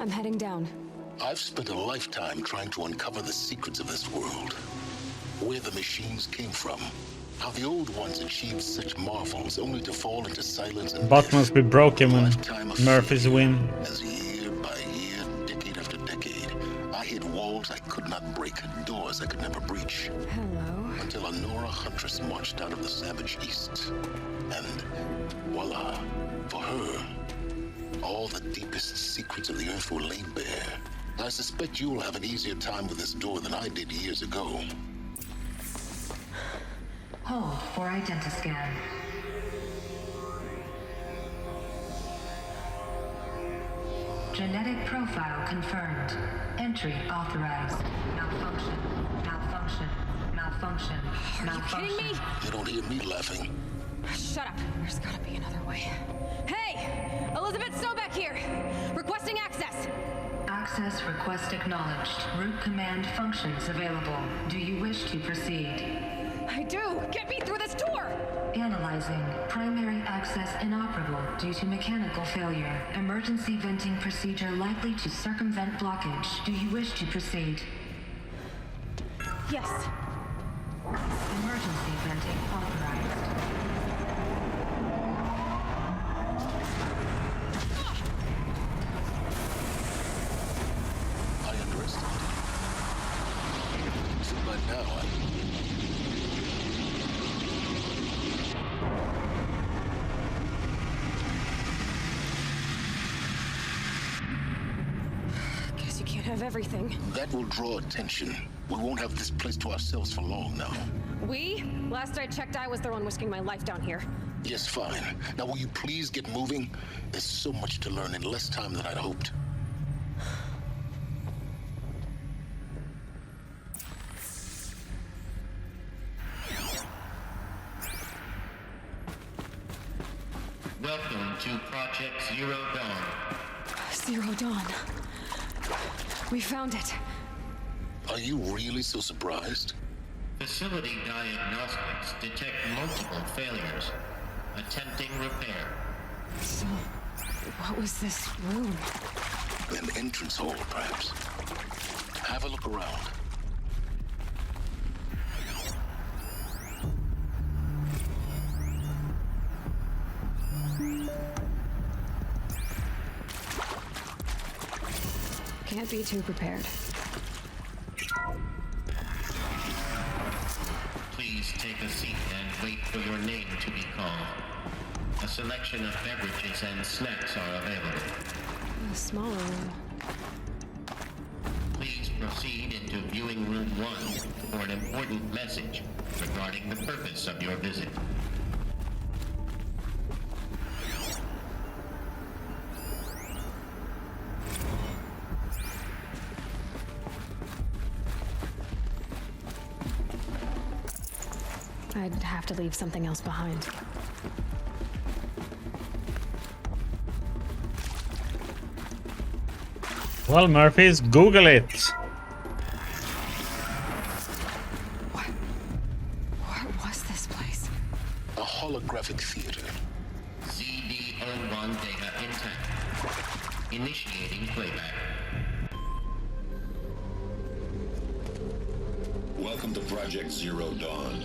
I'm heading down. I've spent a lifetime trying to uncover the secrets of this world. Where the machines came from. How the old ones achieved such marvels only to fall into silence and Bot must be broken when Murphy's win. As year by year, decade after decade, I hit walls I could not break, doors I could never breach. Hello. Until a Nora huntress marched out of the savage east. And voila, for her, all the deepest secrets of the earth were laid bare. I suspect you'll have an easier time with this door than I did years ago. Hold for identiscan. Genetic profile confirmed. Entry authorized. Malfunction. Malfunction. Malfunction. Malfunction. Are you kidding me? You don't hear me laughing. Shut up. There's gotta be another way. Hey! Elizabeth Sobek here! Requesting access! Access request acknowledged. Root command functions available. Do you wish to proceed? I do! Get me through this door! Analyzing. Primary access inoperable due to mechanical failure. Emergency venting procedure likely to circumvent blockage. Do you wish to proceed? Yes. Emergency venting authorized. I underestimated. So by now, Guess you can't have everything. that will draw attention. We won't have this place to ourselves for long now. We? Last I checked, I was the one risking my life down here. Yes, fine. Now will you please get moving? There's so much to learn in less time than I'd hoped. Welcome to Project Zero Dawn. Zero Dawn. We found it. Are you really so surprised? Facility diagnostics detect multiple failures. Attempting repair. So, what was this room? An entrance hall, perhaps. Have a look around. Can't be too prepared. Please take a seat and wait for your name to be called. A selection of beverages and snacks are available. A smaller room. Please proceed into viewing room 1 for an important message regarding the purpose of your visit. I'd have to leave something else behind. Well, Murphys, Google it. What was this place? A holographic theater. ZD-01 data intact. Initiating playback. Welcome to Project Zero Dawn.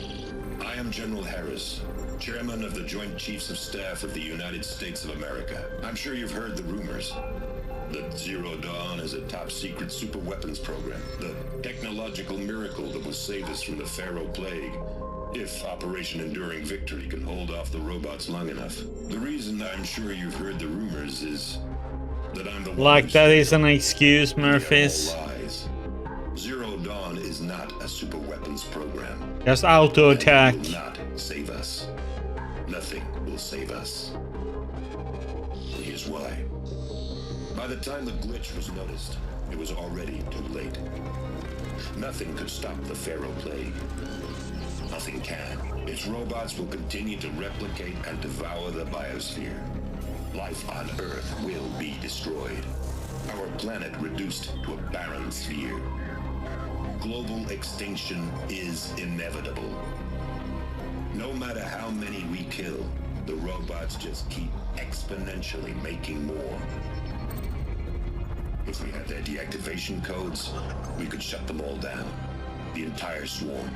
I am General Harris, Chairman of the Joint Chiefs of Staff of the United States of America. I'm sure you've heard the rumors that Zero Dawn is a top-secret superweapons program, the technological miracle that will save us from the Pharaoh Plague, if Operation Enduring Victory can hold off the robots long enough. The reason I'm sure you've heard the rumors is that I'm the one Like who that said is an excuse, they are all Murphys. lies. Zero Dawn is not a superweapons program. Just auto attack. It will not save us. Nothing will save us. Here's why. By the time the glitch was noticed, it was already too late. Nothing could stop the Pharaoh Plague. Nothing can. Its robots will continue to replicate and devour the biosphere. Life on Earth will be destroyed. Our planet reduced to a barren sphere. Global extinction is inevitable. No matter how many we kill, the robots just keep exponentially making more. If we had their deactivation codes, we could shut them all down. The entire swarm.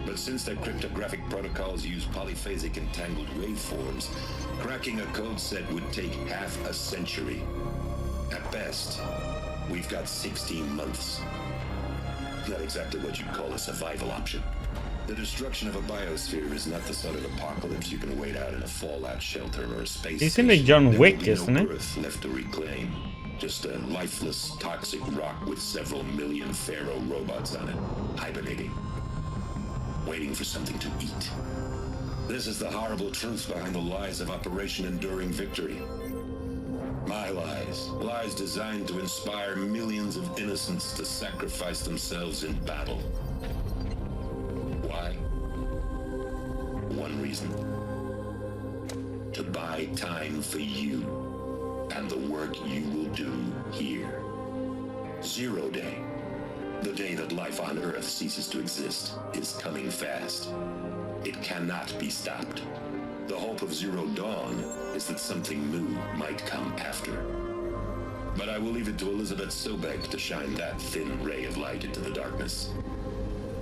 But since their cryptographic protocols use polyphasic entangled waveforms, cracking a code set would take half a century. At best, we've got 16 months. Not exactly what you'd call a survival option. The destruction of a biosphere is not the sort of apocalypse you can wait out in a fallout shelter or a space He's station. in the John There Wick, will be isn't no it? Earth left to reclaim. Just a lifeless, toxic rock with several million Pharaoh robots on it, hibernating, waiting for something to eat. This is the horrible truth behind the lies of Operation Enduring Victory. My lies. Lies designed to inspire millions of innocents to sacrifice themselves in battle. Why? One reason. To buy time for you and the work you will do here. Zero Day. The day that life on Earth ceases to exist is coming fast. It cannot be stopped. The hope of Zero Dawn is that something new might come after. But I will leave it to Elizabeth Sobek to shine that thin ray of light into the darkness.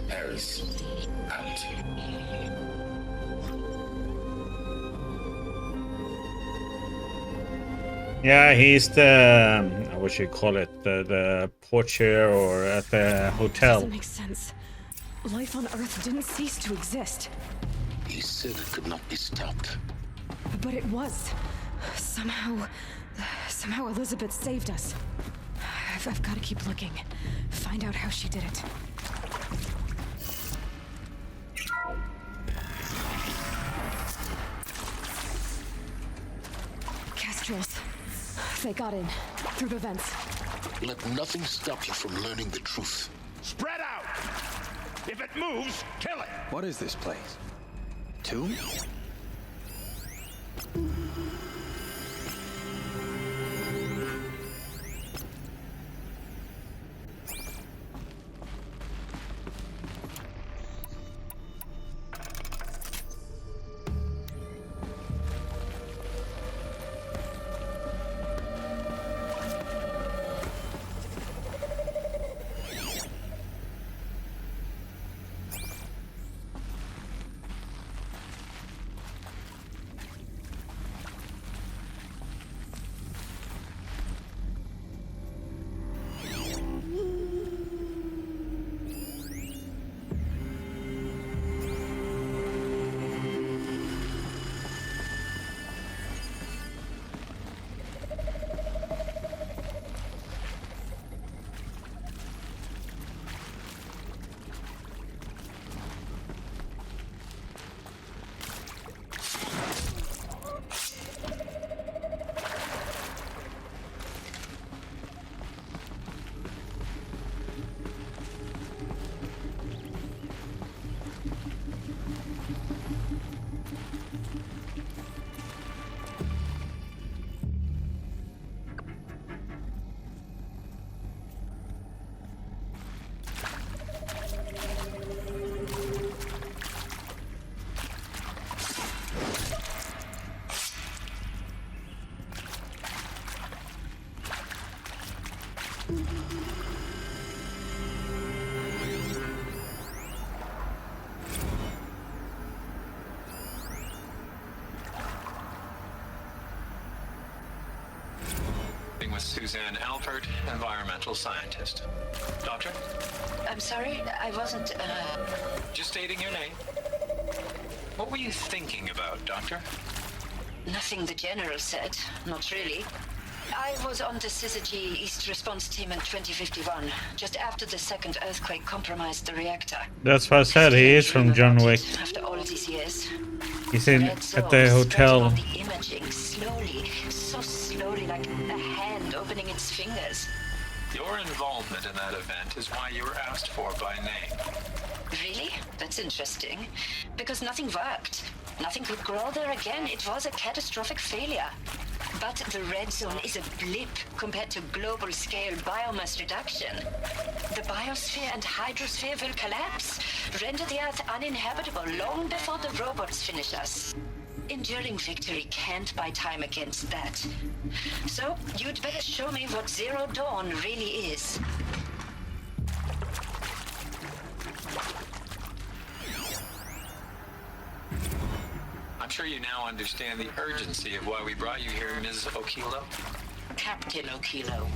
Harris, out. Yeah, he's the what should you call it? The portier or at the hotel. Doesn't make sense. Life on Earth didn't cease to exist, He said it could not be stopped. but it was. Somehow Elizabeth saved us. I've got to keep looking. Find out how she did it. Kestrels. They got in. Through the vents. Let nothing stop you from learning the truth. Spread out! If it moves, kill it! What is this place? Tomb? With Suzanne Alpert, environmental scientist. Doctor? I'm sorry, I wasn't, Just stating your name. What were you thinking about, Doctor? Nothing the General said. Not really. I was on the Syzygy East Response Team in 2051, just after the second earthquake compromised the reactor. That's what I said. He is from John Wick. After all these years. He's in Red at zone the spreading hotel. on the imaging, slowly, so slowly, like a hand opening its fingers. Your involvement in that event is why you were asked for by name. Really? That's interesting. Because nothing worked. Nothing could grow there again. It was a catastrophic failure. But the red zone is a blip compared to global scale biomass reduction. The biosphere and hydrosphere will collapse, render the Earth uninhabitable long before the robots finish us. enduring victory can't buy time against that. So, you'd better show me what Zero Dawn really is. I'm sure you now understand the urgency of why we brought you here, Ms. Okilo. Captain Okilo,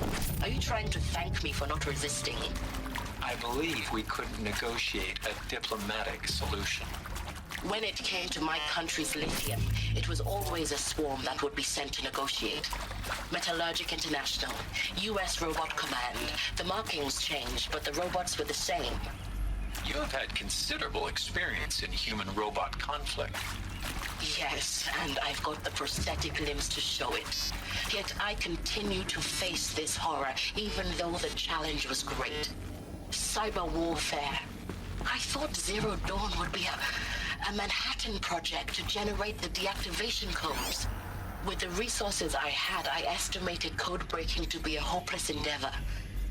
are you trying to thank me for not resisting? I believe we couldn't negotiate a diplomatic solution. When it came to my country's lithium, it was always a swarm that would be sent to negotiate. Metallurgic International, U.S. Robot Command. The markings changed, but the robots were the same. You have had considerable experience in human-robot conflict. Yes, and I've got the prosthetic limbs to show it. Yet I continue to face this horror, even though the challenge was great. Cyber warfare. I thought Zero Dawn would be a Manhattan project to generate the deactivation codes. With the resources I had, I estimated code breaking to be a hopeless endeavor.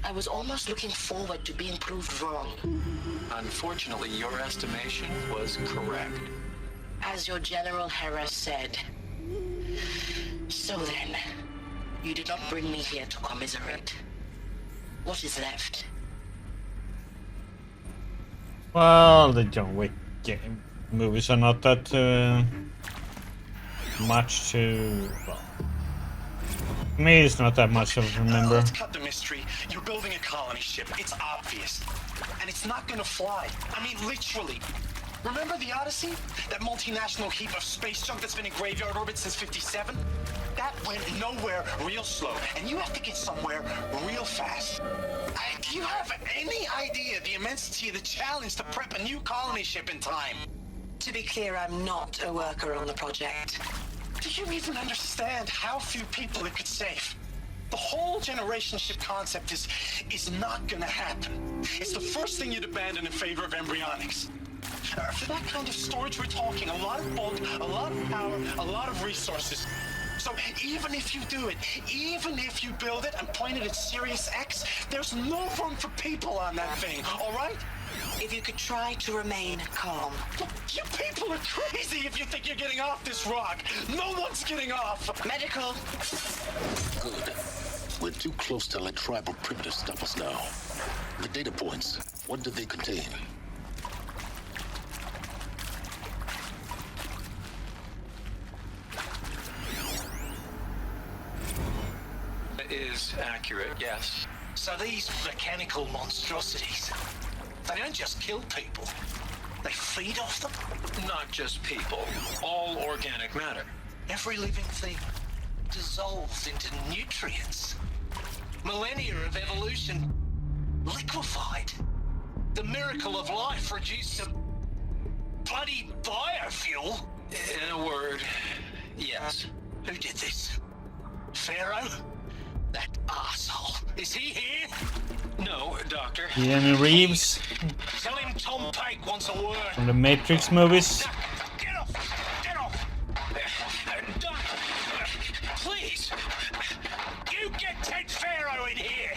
I was almost looking forward to being proved wrong. Unfortunately, your estimation was correct. As your General Hera said. So then, you did not bring me here to commiserate. What is left? Well, the John Wick movies are not that much to... Well, me, it's not that much of remember. Let's cut the mystery. You're building a colony ship. It's obvious. And it's not gonna fly. I mean, literally. Remember the Odyssey? That multinational heap of space junk that's been in graveyard orbit since '57? That went nowhere real slow, and you have to get somewhere real fast. Do you have any idea the immensity of the challenge to prep a new colony ship in time? To be clear, I'm not a worker on the project. Do you even understand how few people it could save? The whole generation ship concept is not gonna happen. It's the first thing you'd abandon in favor of embryonics. For that kind of storage, we're talking a lot of bulk, a lot of power, a lot of resources. So even if you do it, even if you build it and point it at Sirius X, there's no room for people on that thing, all right? If you could try to remain calm. Look, you people are crazy if you think you're getting off this rock. No one's getting off. Medical. Good. We're too close to let tribal primitives stop us now. The data points, what do they contain? Is accurate, yes. So these mechanical monstrosities, they don't just kill people. They feed off them. Not just people. All organic matter. Every living thing dissolves into nutrients. Millennia of evolution liquefied. The miracle of life reduced to bloody biofuel. In a word, yes. Who did this? Pharaoh? That asshole. Is he here? No, Doctor. Keanu Reeves Tell him Tom Pike wants a word. from the Matrix movies. Get off! Get off! Doctor, please! You get Ted Pharaoh in here!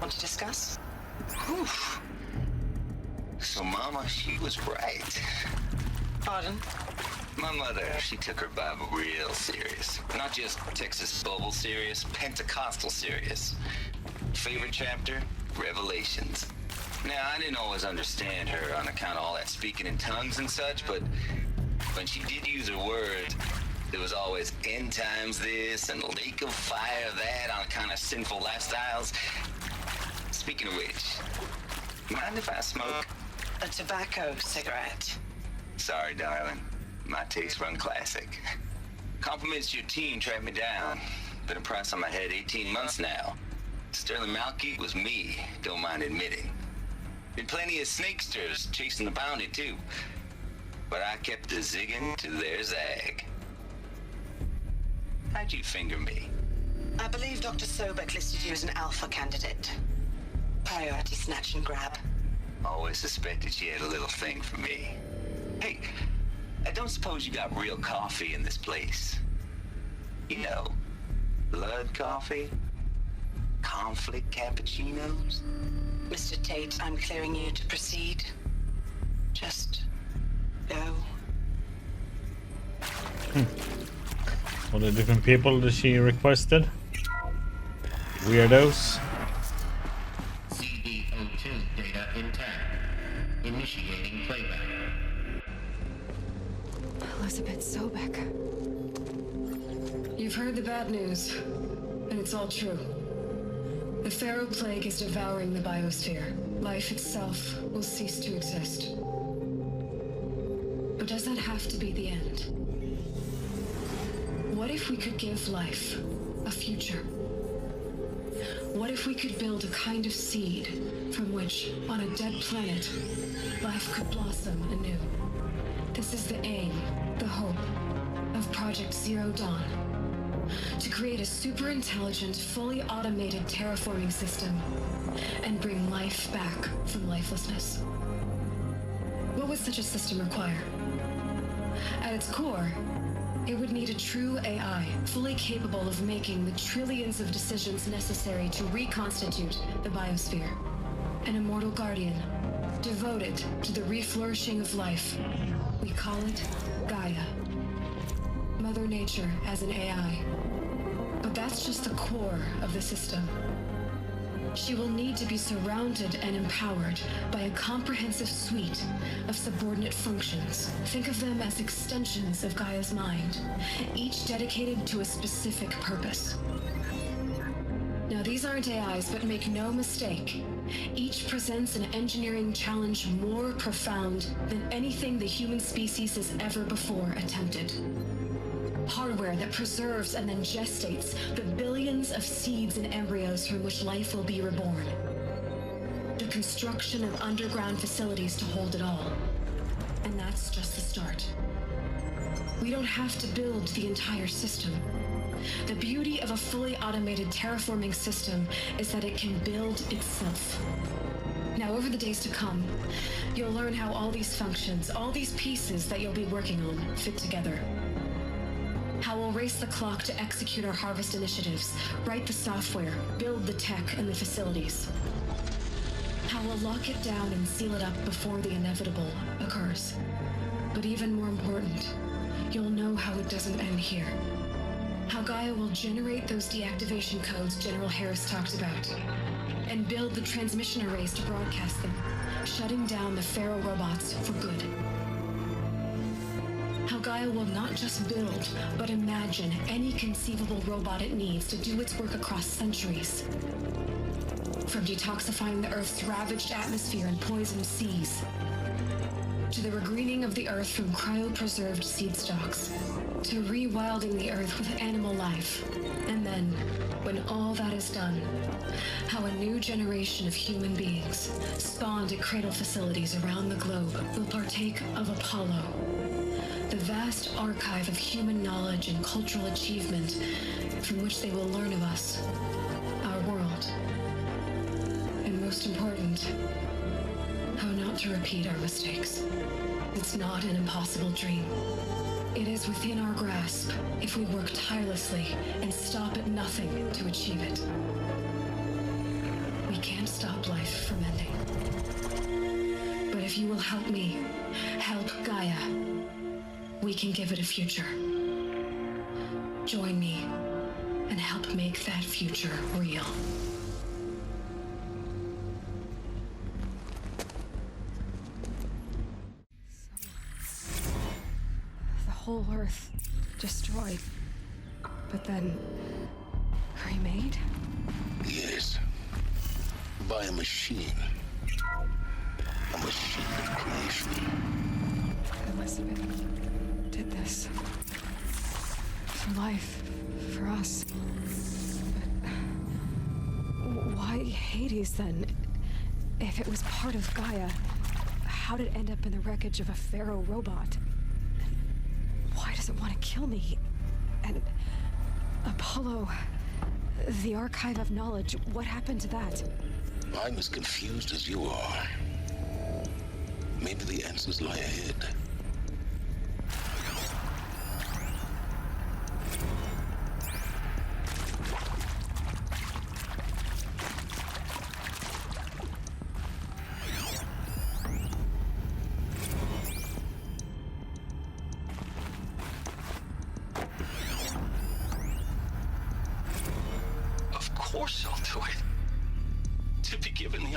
Want to discuss? Oof. So Mama, she was right. Pardon? My mother, she took her Bible real serious. Not just Texas Bible serious, Pentecostal serious. Favorite chapter? Revelations. Now, I didn't always understand her on account of all that speaking in tongues and such, but when she did use her words, there was always end times this and lake of fire that on account of sinful lifestyles. Speaking of which, mind if I smoke? A tobacco cigarette. Sorry, darling. My taste run classic. Compliments to your team tracked me down. Been a price on my head 18 months now. Sterling Malky was me, don't mind admitting. Been plenty of snakesters chasing the bounty too. But I kept the zigging to their zag. How'd you finger me? I believe Dr. Sobek listed you as an alpha candidate. Priority snatch and grab. Always suspected she had a little thing for me. Hey, I don't suppose you got real coffee in this place. You know, blood coffee, conflict cappuccinos. Mr. Tate, I'm clearing you to proceed. Just go. All the different people that she requested. Weirdos. CD02 data intact. Initiating playback. Elizabeth Sobek. You've heard the bad news, and it's all true. The Pharaoh Plague is devouring the biosphere. Life itself will cease to exist. But does that have to be the end? What if we could give life a future? What if we could build a kind of seed from which, on a dead planet, life could blossom anew? This is the aim, the hope, of Project Zero Dawn. To create a super-intelligent, fully automated terraforming system and bring life back from lifelessness. What would such a system require? At its core, it would need a true AI, fully capable of making the trillions of decisions necessary to reconstitute the biosphere. An immortal guardian, devoted to the reflourishing of life. We call it Gaia. Mother Nature as an AI. But that's just the core of the system. She will need to be surrounded and empowered by a comprehensive suite of subordinate functions. Think of them as extensions of Gaia's mind, each dedicated to a specific purpose. Now, these aren't AIs, but make no mistake, each presents an engineering challenge more profound than anything the human species has ever before attempted. Hardware that preserves and then gestates the billions of seeds and embryos from which life will be reborn. The construction of underground facilities to hold it all. And that's just the start. We don't have to build the entire system. The beauty of a fully automated terraforming system is that it can build itself. Now, over the days to come, you'll learn how all these functions, all these pieces that you'll be working on, fit together. How we'll race the clock to execute our harvest initiatives, write the software, build the tech and the facilities. How we'll lock it down and seal it up before the inevitable occurs. But even more important, you'll know how it doesn't end here. How Gaia will generate those deactivation codes General Harris talked about, and build the transmission arrays to broadcast them, shutting down the Pharaoh robots for good. How Gaia will not just build, but imagine any conceivable robot it needs to do its work across centuries. From detoxifying the Earth's ravaged atmosphere and poisoned seas, to the regreening of the Earth from cryopreserved seed stocks, to rewilding the Earth with animal life. And then, when all that is done, how a new generation of human beings, spawned at cradle facilities around the globe, will partake of Apollo, the vast archive of human knowledge and cultural achievement from which they will learn of us, our world. And most important, how not to repeat our mistakes. It's not an impossible dream. It is within our grasp if we work tirelessly and stop at nothing to achieve it. We can't stop life from ending. But if you will help me, help Gaia, we can give it a future. Join me and help make that future real. The whole Earth destroyed, but then remade? Yes. By a machine. A machine of creation. Elizabeth did this. For life, for us. But why Hades then? If it was part of Gaia, how did it end up in the wreckage of a Pharaoh robot? And why does it want to kill me? And Apollo, the archive of knowledge, what happened to that? I'm as confused as you are. Maybe the answers lie ahead.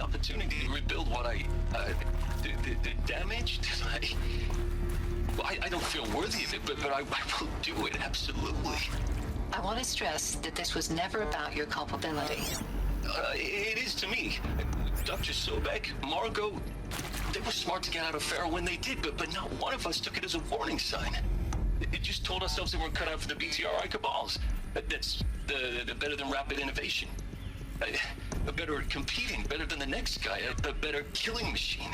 opportunity to rebuild what I damaged. I don't feel worthy of it, but I will do it, absolutely. I want to stress that this was never about your culpability. It is to me. Dr. Sobek, Margot, they were smart to get out of Pharaoh when they did, but not one of us took it as a warning sign. It just told ourselves that we're cut out for the BTRI cabals. That's the better than rapid innovation. A better at competing, better than the next guy, a better killing machine.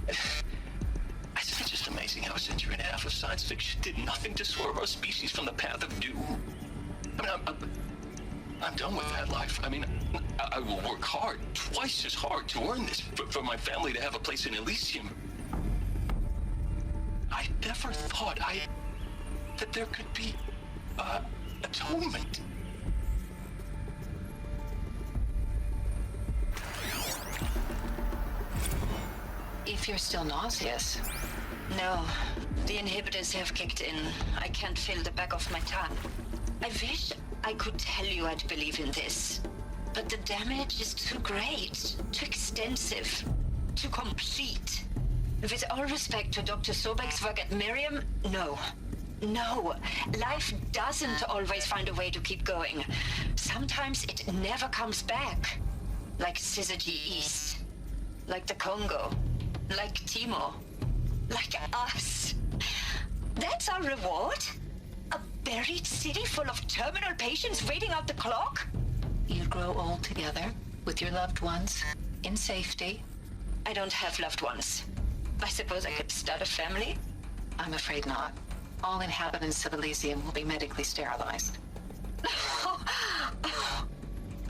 I think it's just amazing how a century and a half of science fiction did nothing to swerve our species from the path of doom. I mean, I'm done with that life. I mean, I will work hard, twice as hard, to earn this, for my family to have a place in Elysium. I never thought that there could be atonement. If you're still nauseous. No, the inhibitors have kicked in. I can't feel the back of my tongue. I wish I could tell you I'd believe in this, but the damage is too great, too extensive, too complete. With all respect to Dr. Sobek's work at Miriam, no. No, life doesn't always find a way to keep going. Sometimes it never comes back. Like Syzygy East, like the Congo, like Timo, like us. That's our reward? A buried city full of terminal patients waiting out the clock? You grow old together with your loved ones in safety. I don't have loved ones. I suppose I could start a family? I'm afraid not. All inhabitants of Elysium will be medically sterilized.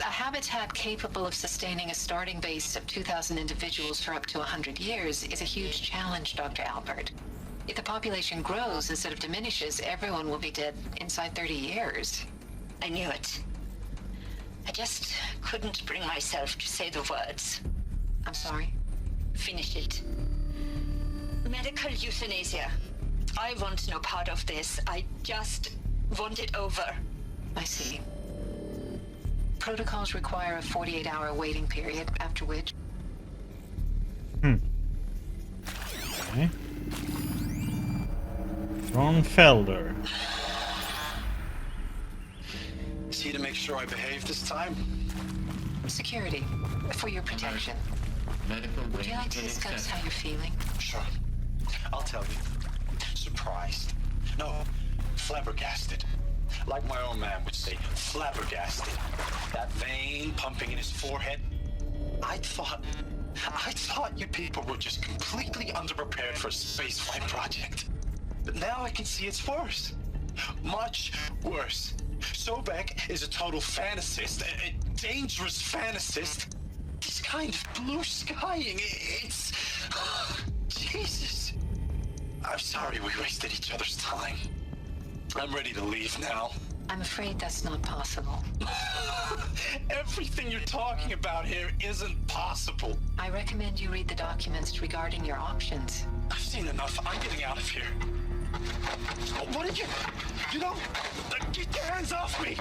A habitat capable of sustaining a starting base of 2,000 individuals for up to 100 years is a huge challenge, Dr. Albert. If the population grows instead of diminishes, everyone will be dead inside 30 years. I knew it. I just couldn't bring myself to say the words. I'm sorry. Finish it. Medical euthanasia. I want no part of this. I just want it over. I see. Protocols require a 48-hour waiting period, after which... Okay. Ron Felder. Is he to make sure I behave this time? Security, for your protection. Medical Would you like to discuss how you're feeling? Sure. I'll tell you. Surprised. No, flabbergasted. Like my own man would say, flabbergasted. That vein pumping in his forehead. I thought you people were just completely underprepared for a spaceflight project. But now I can see it's worse. Much worse. Sobek is a total fantasist, a dangerous fantasist. He's kind of blue skying. It's... Jesus. I'm sorry we wasted each other's time. I'm ready to leave now. I'm afraid that's not possible. Everything you're talking about here isn't possible. I recommend you read the documents regarding your options. I've seen enough. I'm getting out of here. What did you... You know... Get your hands off me!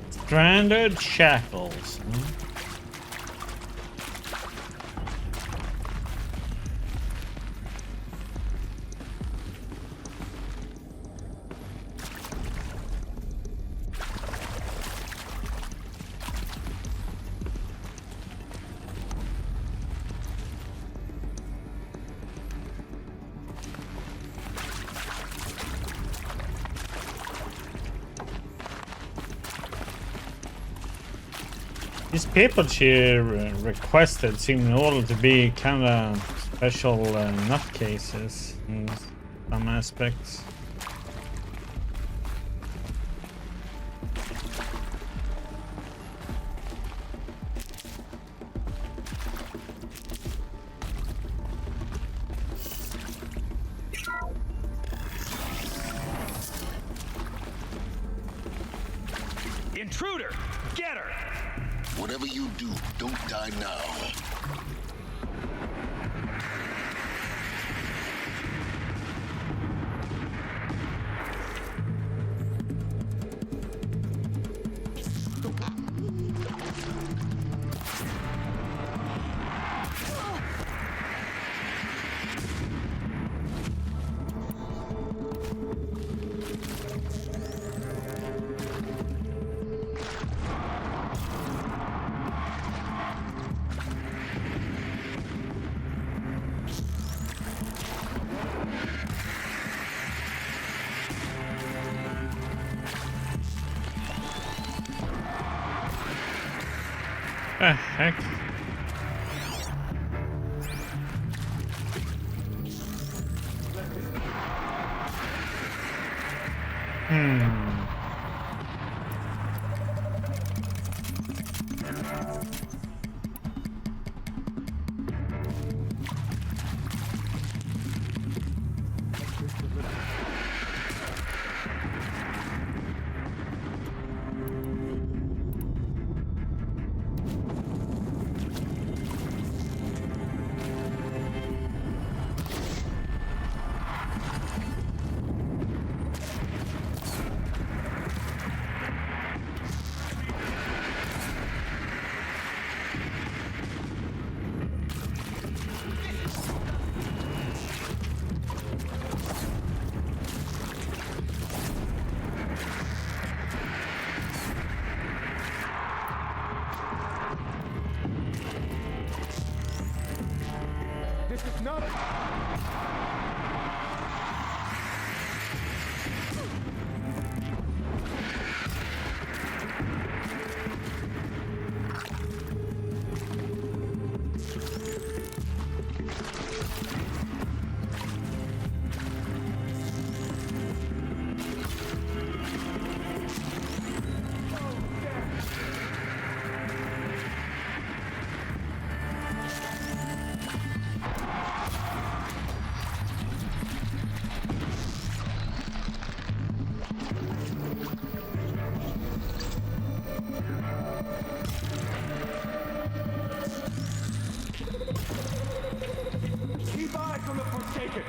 Stranded shackles. These people she requested seem all to be kind of special nutcases in some aspects. Intruder! Get her! Whatever you do, don't die now. The heck? Keep eyes on the Forsaken.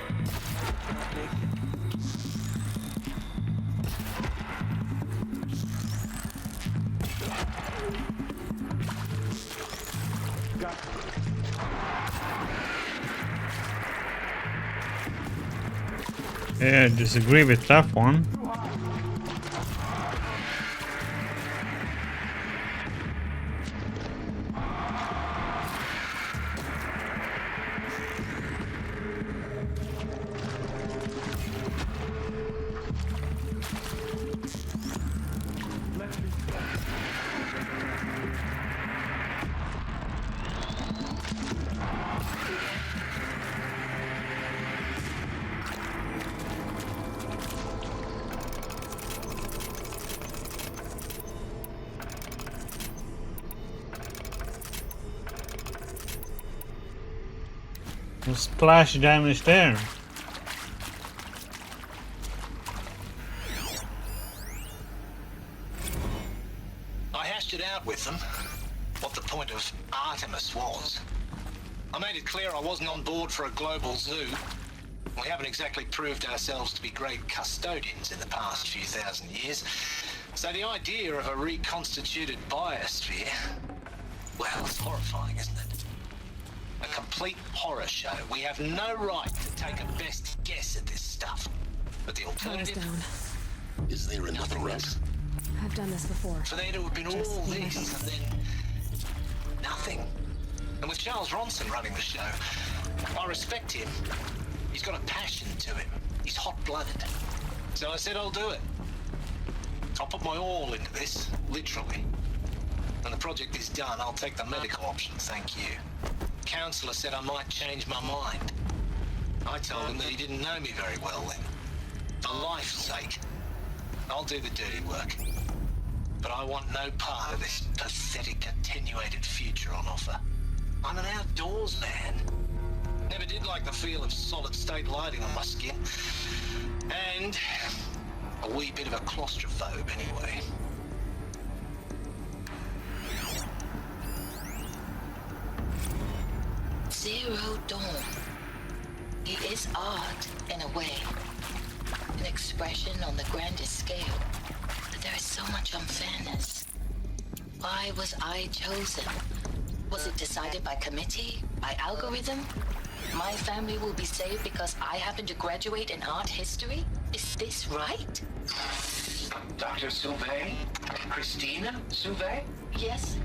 Yeah, I disagree with that one. Splash damage there. I hashed it out with them, what the point of Artemis was. I made it clear I wasn't on board for a global zoo. We haven't exactly proved ourselves to be great custodians in the past few thousand years. So the idea of a reconstituted biosphere, well, it's horrifying, isn't it? A complete horror show. We have no right to take a best guess at this stuff. But the alternative... down. Is there another route? I've done this before. For there to have been all this and then nothing. And with Charles Ronson running the show, I respect him. He's got a passion to him. He's hot-blooded. So I said I'll do it. I'll put my all into this, literally. When the project is done, I'll take the medical option, thank you. Counselor said I might change my mind. I told him that he didn't know me very well then. For life's sake, I'll do the dirty work. But I want no part of this pathetic, attenuated future on offer. I'm an outdoors man. Never did like the feel of solid-state lighting on my skin. And a wee bit of a claustrophobe anyway. Zero Dawn. It is art, in a way. An expression on the grandest scale. But there is so much unfairness. Why was I chosen? Was it decided by committee? By algorithm? My family will be saved because I happen to graduate in art history? Is this right? Dr. Sauvé? Christina Sauvé? Yes.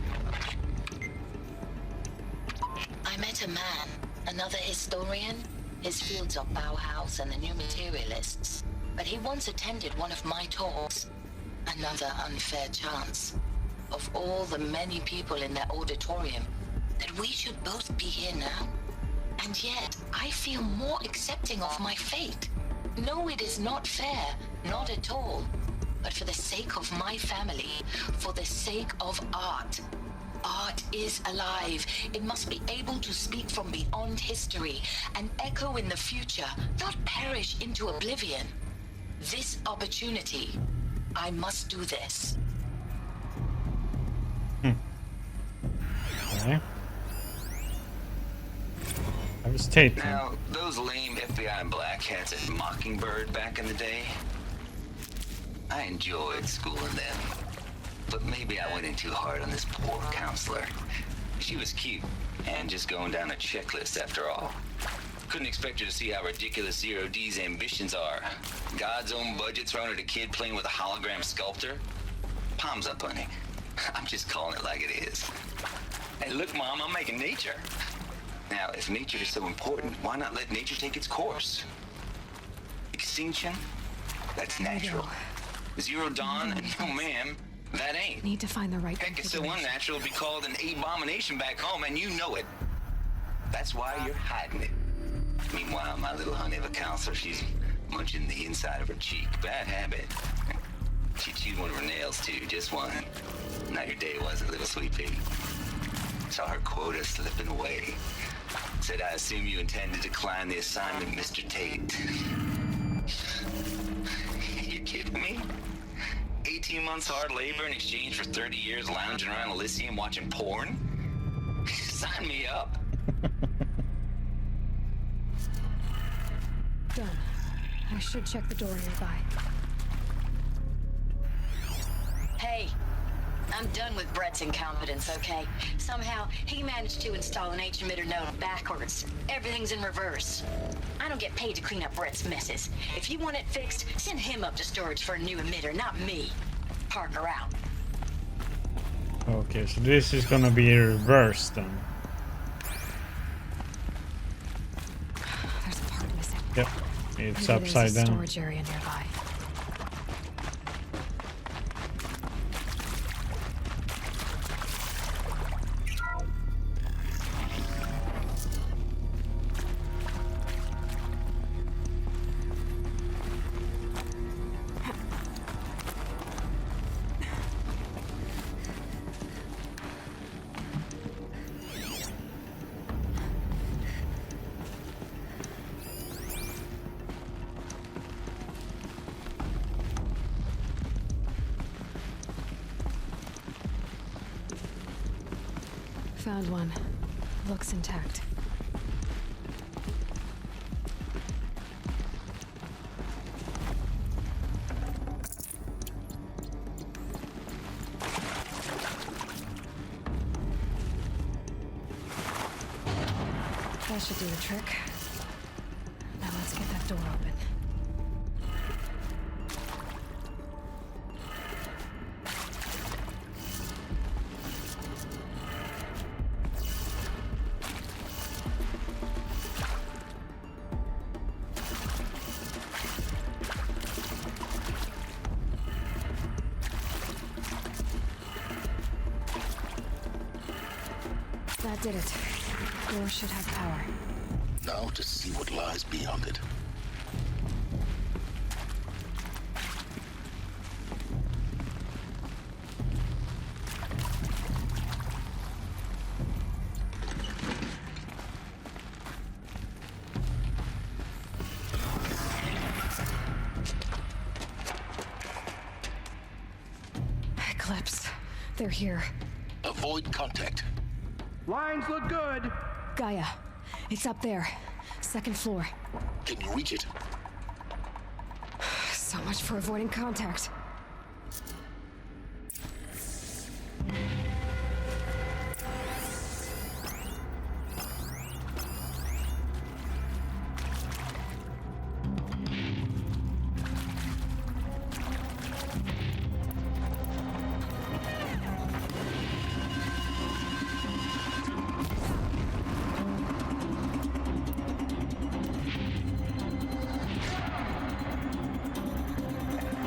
I met a man, another historian. His fields are Bauhaus and the New Materialists. But he once attended one of my talks. Another unfair chance. of all the many people in that auditorium that we should both be here now. And yet, I feel more accepting of my fate. No, it is not fair, not at all. But for the sake of my family, for the sake of art. Art is alive. It must be able to speak from beyond history and echo in the future, not perish into oblivion. This opportunity, I must do this. Okay. I was taken. Now, those lame FBI black hats at Mockingbird back in the day, I enjoyed schooling them. But maybe I went in too hard on this poor counselor. She was cute, and just going down a checklist after all. Couldn't expect her to see how ridiculous Zero D's ambitions are. God's own budget thrown at a kid playing with a hologram sculptor? Palms up, honey. I'm just calling it like it is. Hey, look, Mom, I'm making nature. Now, if nature is so important, why not let nature take its course? Extinction? That's natural. Zero Dawn? No, ma'am. That ain't. Need to find the right Heck, it's so unnatural to be called an abomination back home, and you know it. That's why you're hiding it. Meanwhile, my little honey of a counselor, she's munching the inside of her cheek. Bad habit. She chewed one of her nails, too. Just one. Now your day was a little sweet pea. Saw her quota slipping away. Said, I assume you intend to decline the assignment, Mr. Tate. You kidding me? 18 months hard labor in exchange for 30 years lounging around Elysium watching porn? Sign me up. Done. I should check the door nearby. Hey, I'm done with Brett's incompetence, okay? Somehow, he managed to install an H-emitter node backwards. Everything's in reverse. I don't get paid to clean up Brett's messes. If you want it fixed, send him up to storage for a new emitter, not me. Parker out. Okay, so this is gonna be reversed then. There's a part missing. Yep, it's Maybe upside there's a down. storage area nearby. Found one. Looks intact. That should do the trick. Now let's get that door open. That did it. Door should have power. Now to see what lies beyond it. Eclipse. They're here. Avoid contact. Lines look good. Gaia. It's up there. Second floor. Can you reach it? So much for avoiding contact.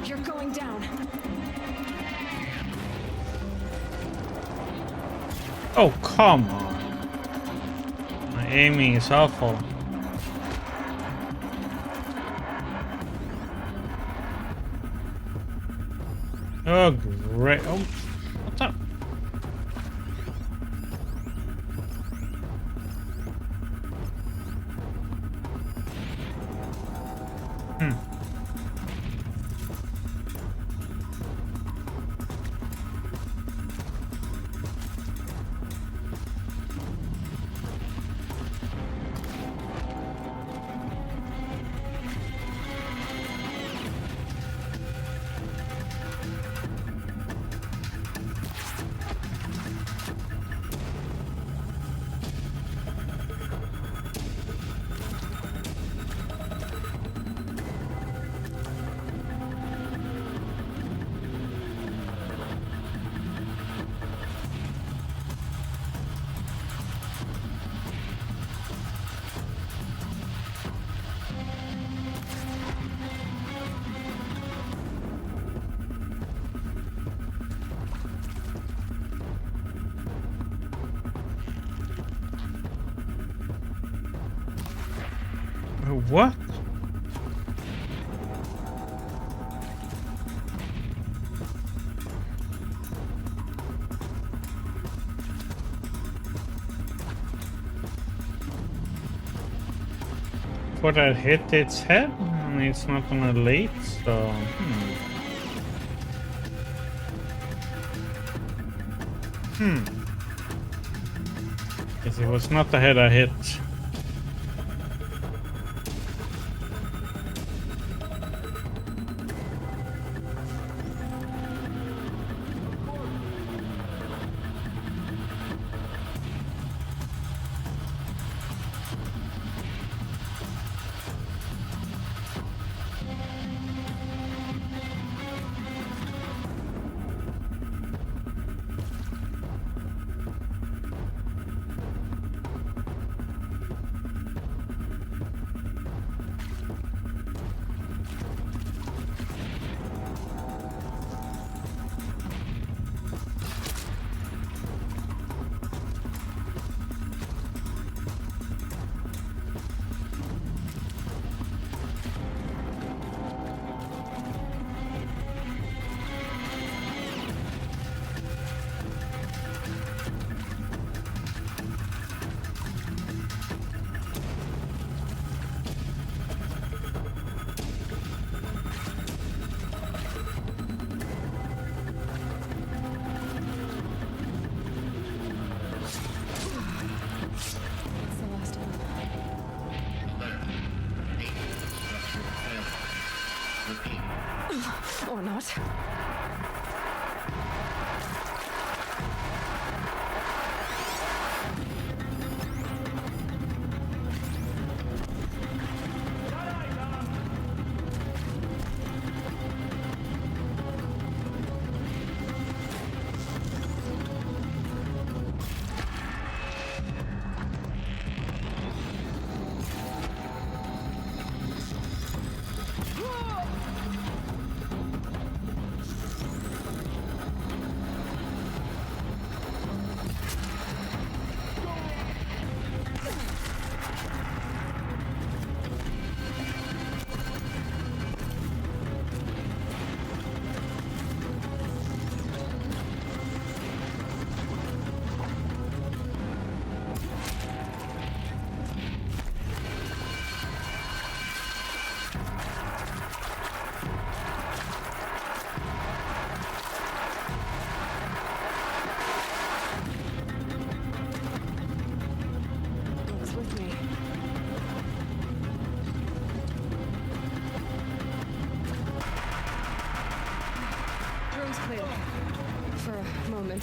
You're going down. Oh, come on. My aiming is awful. Oh, great. Oh, what's up? What? For that hit its head, and it's not on a late, so Because it was not the head I hit. Or not.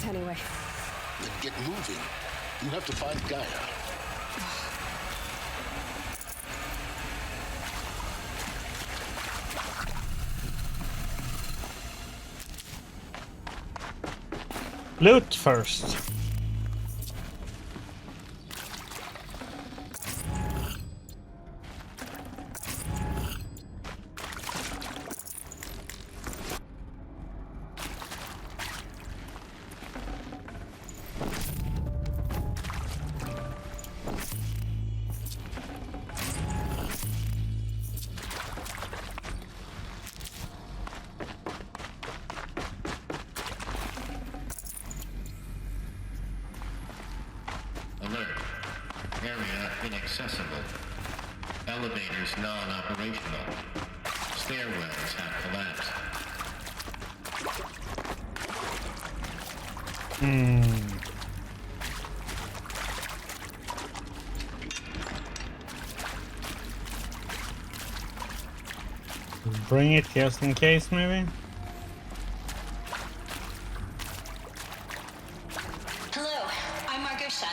Anyway. Then get moving. You have to find Gaia. Loot first. Alert. Area inaccessible. Elevators non-operational. Stairwells have collapsed. Bring it just in case, maybe? Hello, I'm Margot Shen,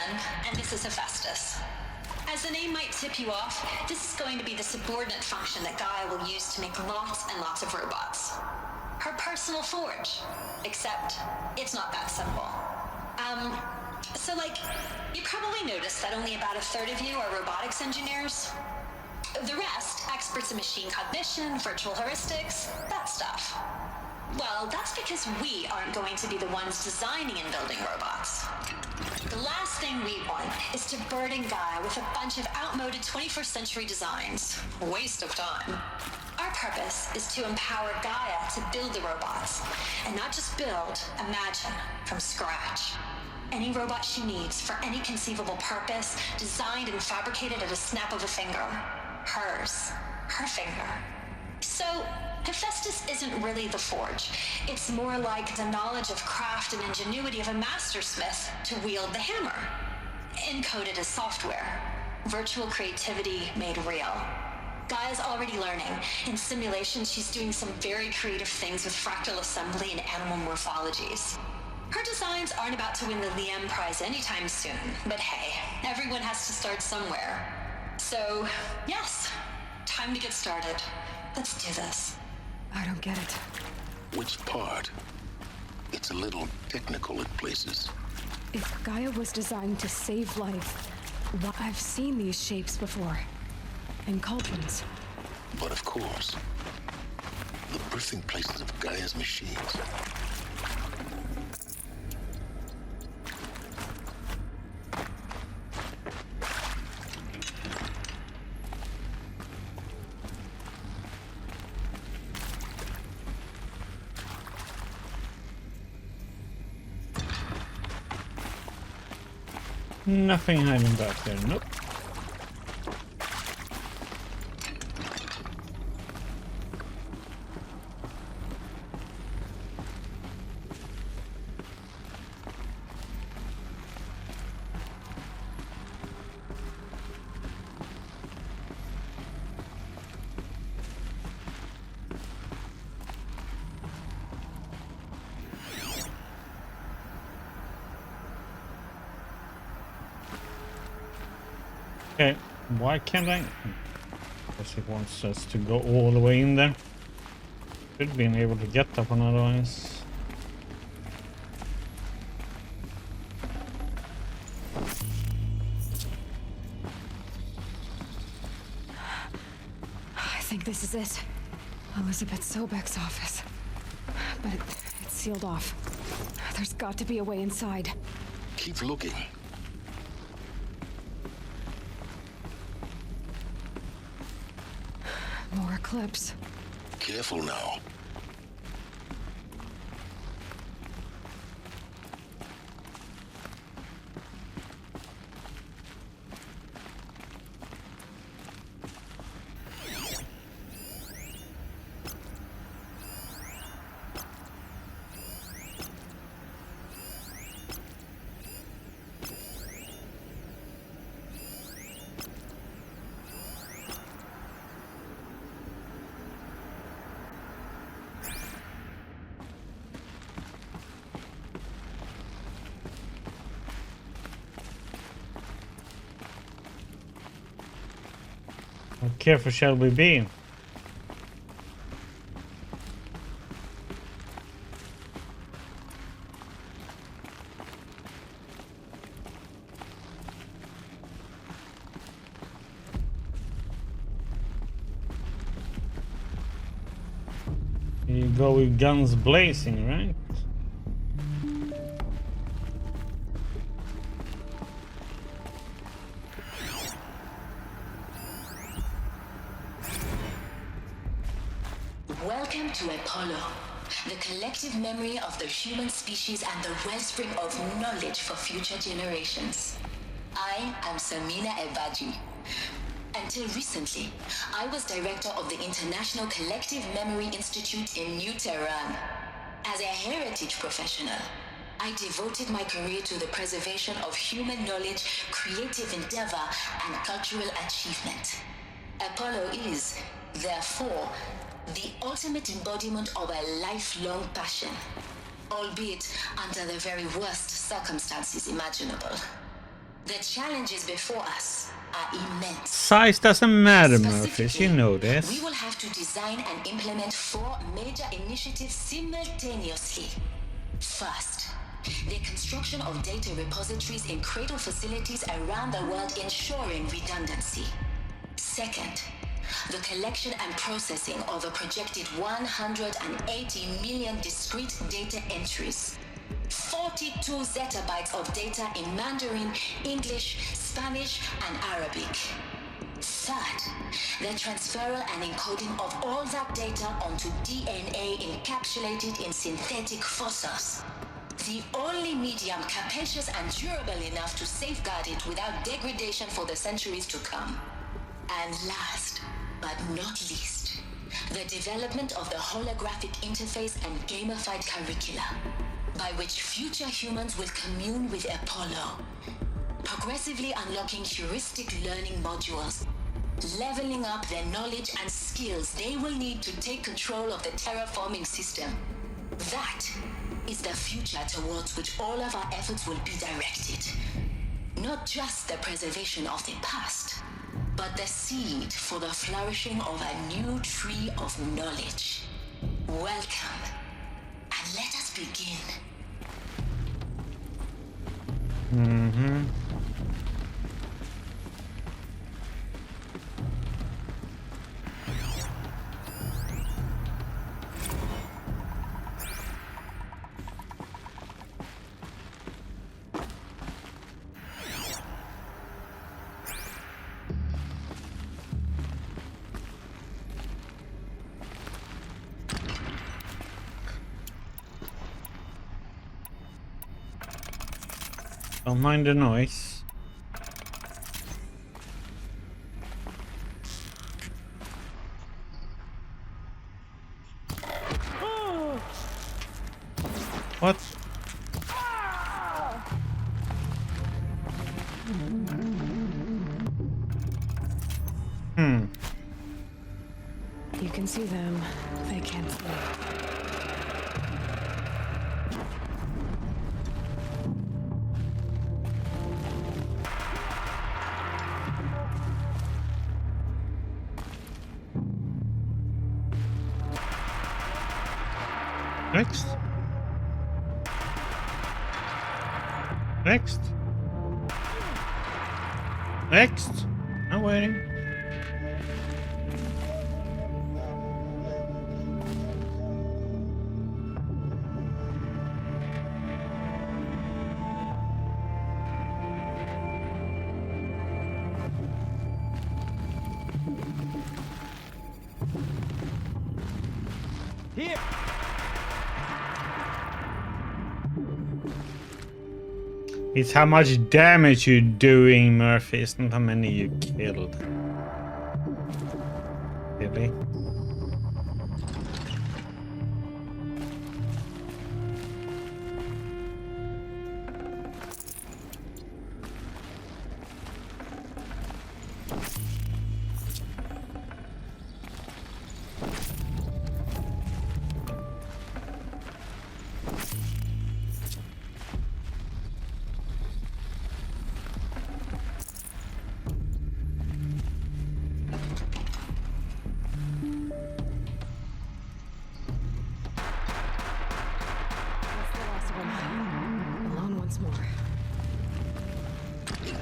and this is Hephaestus. As the name might tip you off, this is going to be the subordinate function that Gaia will use to make lots and lots of robots. Her personal forge. Except, it's not that simple. So you probably noticed that only about a third of you are robotics engineers. The rest, experts in machine cognition, virtual heuristics, that stuff. Well, that's because we aren't going to be the ones designing and building robots. The last thing we want is to burden Gaia with a bunch of outmoded 21st century designs. Waste of time. Our purpose is to empower Gaia to build the robots, and not just build, imagine, from scratch. Any robot she needs for any conceivable purpose, designed and fabricated at a snap of a finger. Hers. Her finger. So, Hephaestus isn't really the forge. It's more like the knowledge of craft and ingenuity of a mastersmith to wield the hammer. Encoded as software. Virtual creativity made real. Gaia's already learning. In simulation, she's doing some very creative things with fractal assembly and animal morphologies. Her designs aren't about to win the Liam Prize anytime soon, but hey, everyone has to start somewhere. So, yes, time to get started. Let's do this. I don't get it. Which part? It's a little technical at places. If Gaia was designed to save life, I've seen these shapes before. In cauldrons. But of course, the birthing places of Gaia's machines. Nothing hiding back there, nope. Okay, why can't I? Guess it wants us to go all the way in there. Should have been able to get that one otherwise. I think this is it. Elizabeth Sobek's office. But it's sealed off. There's got to be a way inside. Keep looking. More clips. Careful now. How careful shall we be? You go with guns blazing, right? Welcome to Apollo, the collective memory of the human species and the wellspring of knowledge for future generations. I I am Samina Ebaji. Until recently, I was director of the International Collective Memory Institute in New Tehran. As a heritage professional, I devoted my career to the preservation of human knowledge, creative endeavor, and cultural achievement. Apollo is, therefore, the ultimate embodiment of a lifelong passion, albeit under the very worst circumstances imaginable. The challenges before us are immense. Size doesn't matter, Murphys. You know this. We will have to design and implement 4 major initiatives simultaneously. First, the construction of data repositories in cradle facilities around the world, ensuring redundancy. Second, the collection and processing of a projected 180 million discrete data entries. 42 zettabytes of data in Mandarin, English, Spanish, and Arabic. Third, the transferal and encoding of all that data onto DNA encapsulated in synthetic fossils. The only medium capacious and durable enough to safeguard it without degradation for the centuries to come. And last, but not least, the development of the holographic interface and gamified curricula, by which future humans will commune with Apollo, progressively unlocking heuristic learning modules, leveling up their knowledge and skills they will need to take control of the terraforming system. That is the future towards which all of our efforts will be directed. Not just the preservation of the past, but the seed for the flourishing of a new tree of knowledge. Welcome, and let us begin. Mm-hmm. Don't mind the noise. What? You can see them. They can't see. Next. Next. Next. I'm waiting. Here. It's how much damage you're doing, Murphy. It's not how many you killed. Really?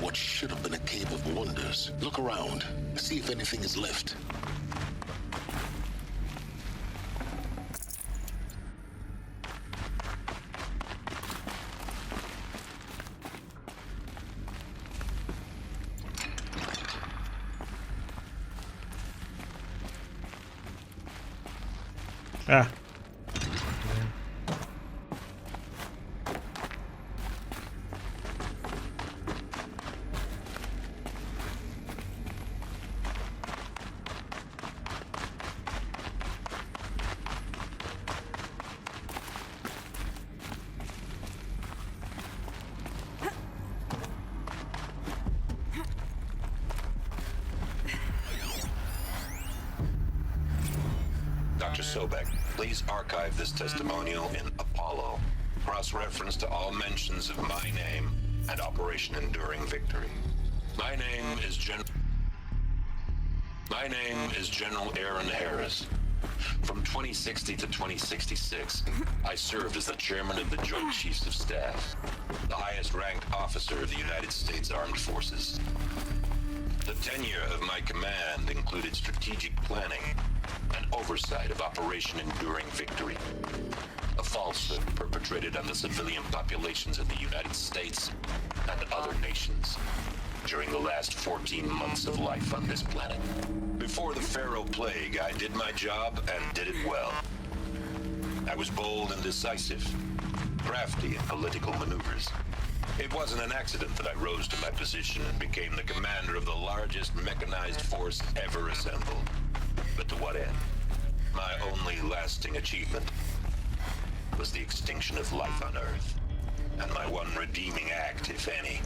What should have been a cave of wonders. Look around. See if anything is left. Ah. Sobek, please archive this testimonial in Apollo. Cross-reference to all mentions of my name and Operation Enduring Victory. My name is General Aaron Harris. From 2060 to 2066, I served as the chairman of the Joint Chiefs of Staff, the highest-ranked officer of the United States Armed Forces. The tenure of my command included strategic planning and oversight of Operation Enduring Victory, a falsehood perpetrated on the civilian populations of the United States and other nations during the last 14 months of life on this planet. Before the Pharaoh Plague, I did my job and did it well. I was bold and decisive, crafty in political maneuvers. It wasn't an accident that I rose to my position and became the commander of the largest mechanized force ever assembled. But to what end? My only lasting achievement was the extinction of life on Earth. And my one redeeming act, if any,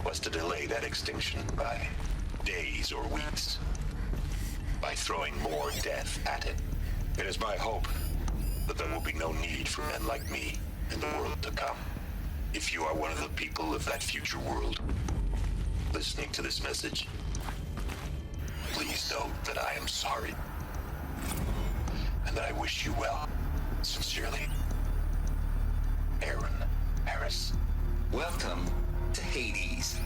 was to delay that extinction by days or weeks, by throwing more death at it. It is my hope that there will be no need for men like me in the world to come. If you are one of the people of that future world listening to this message, please know that I am sorry and that I wish you well. Sincerely, Aaron Harris. Welcome to Hades,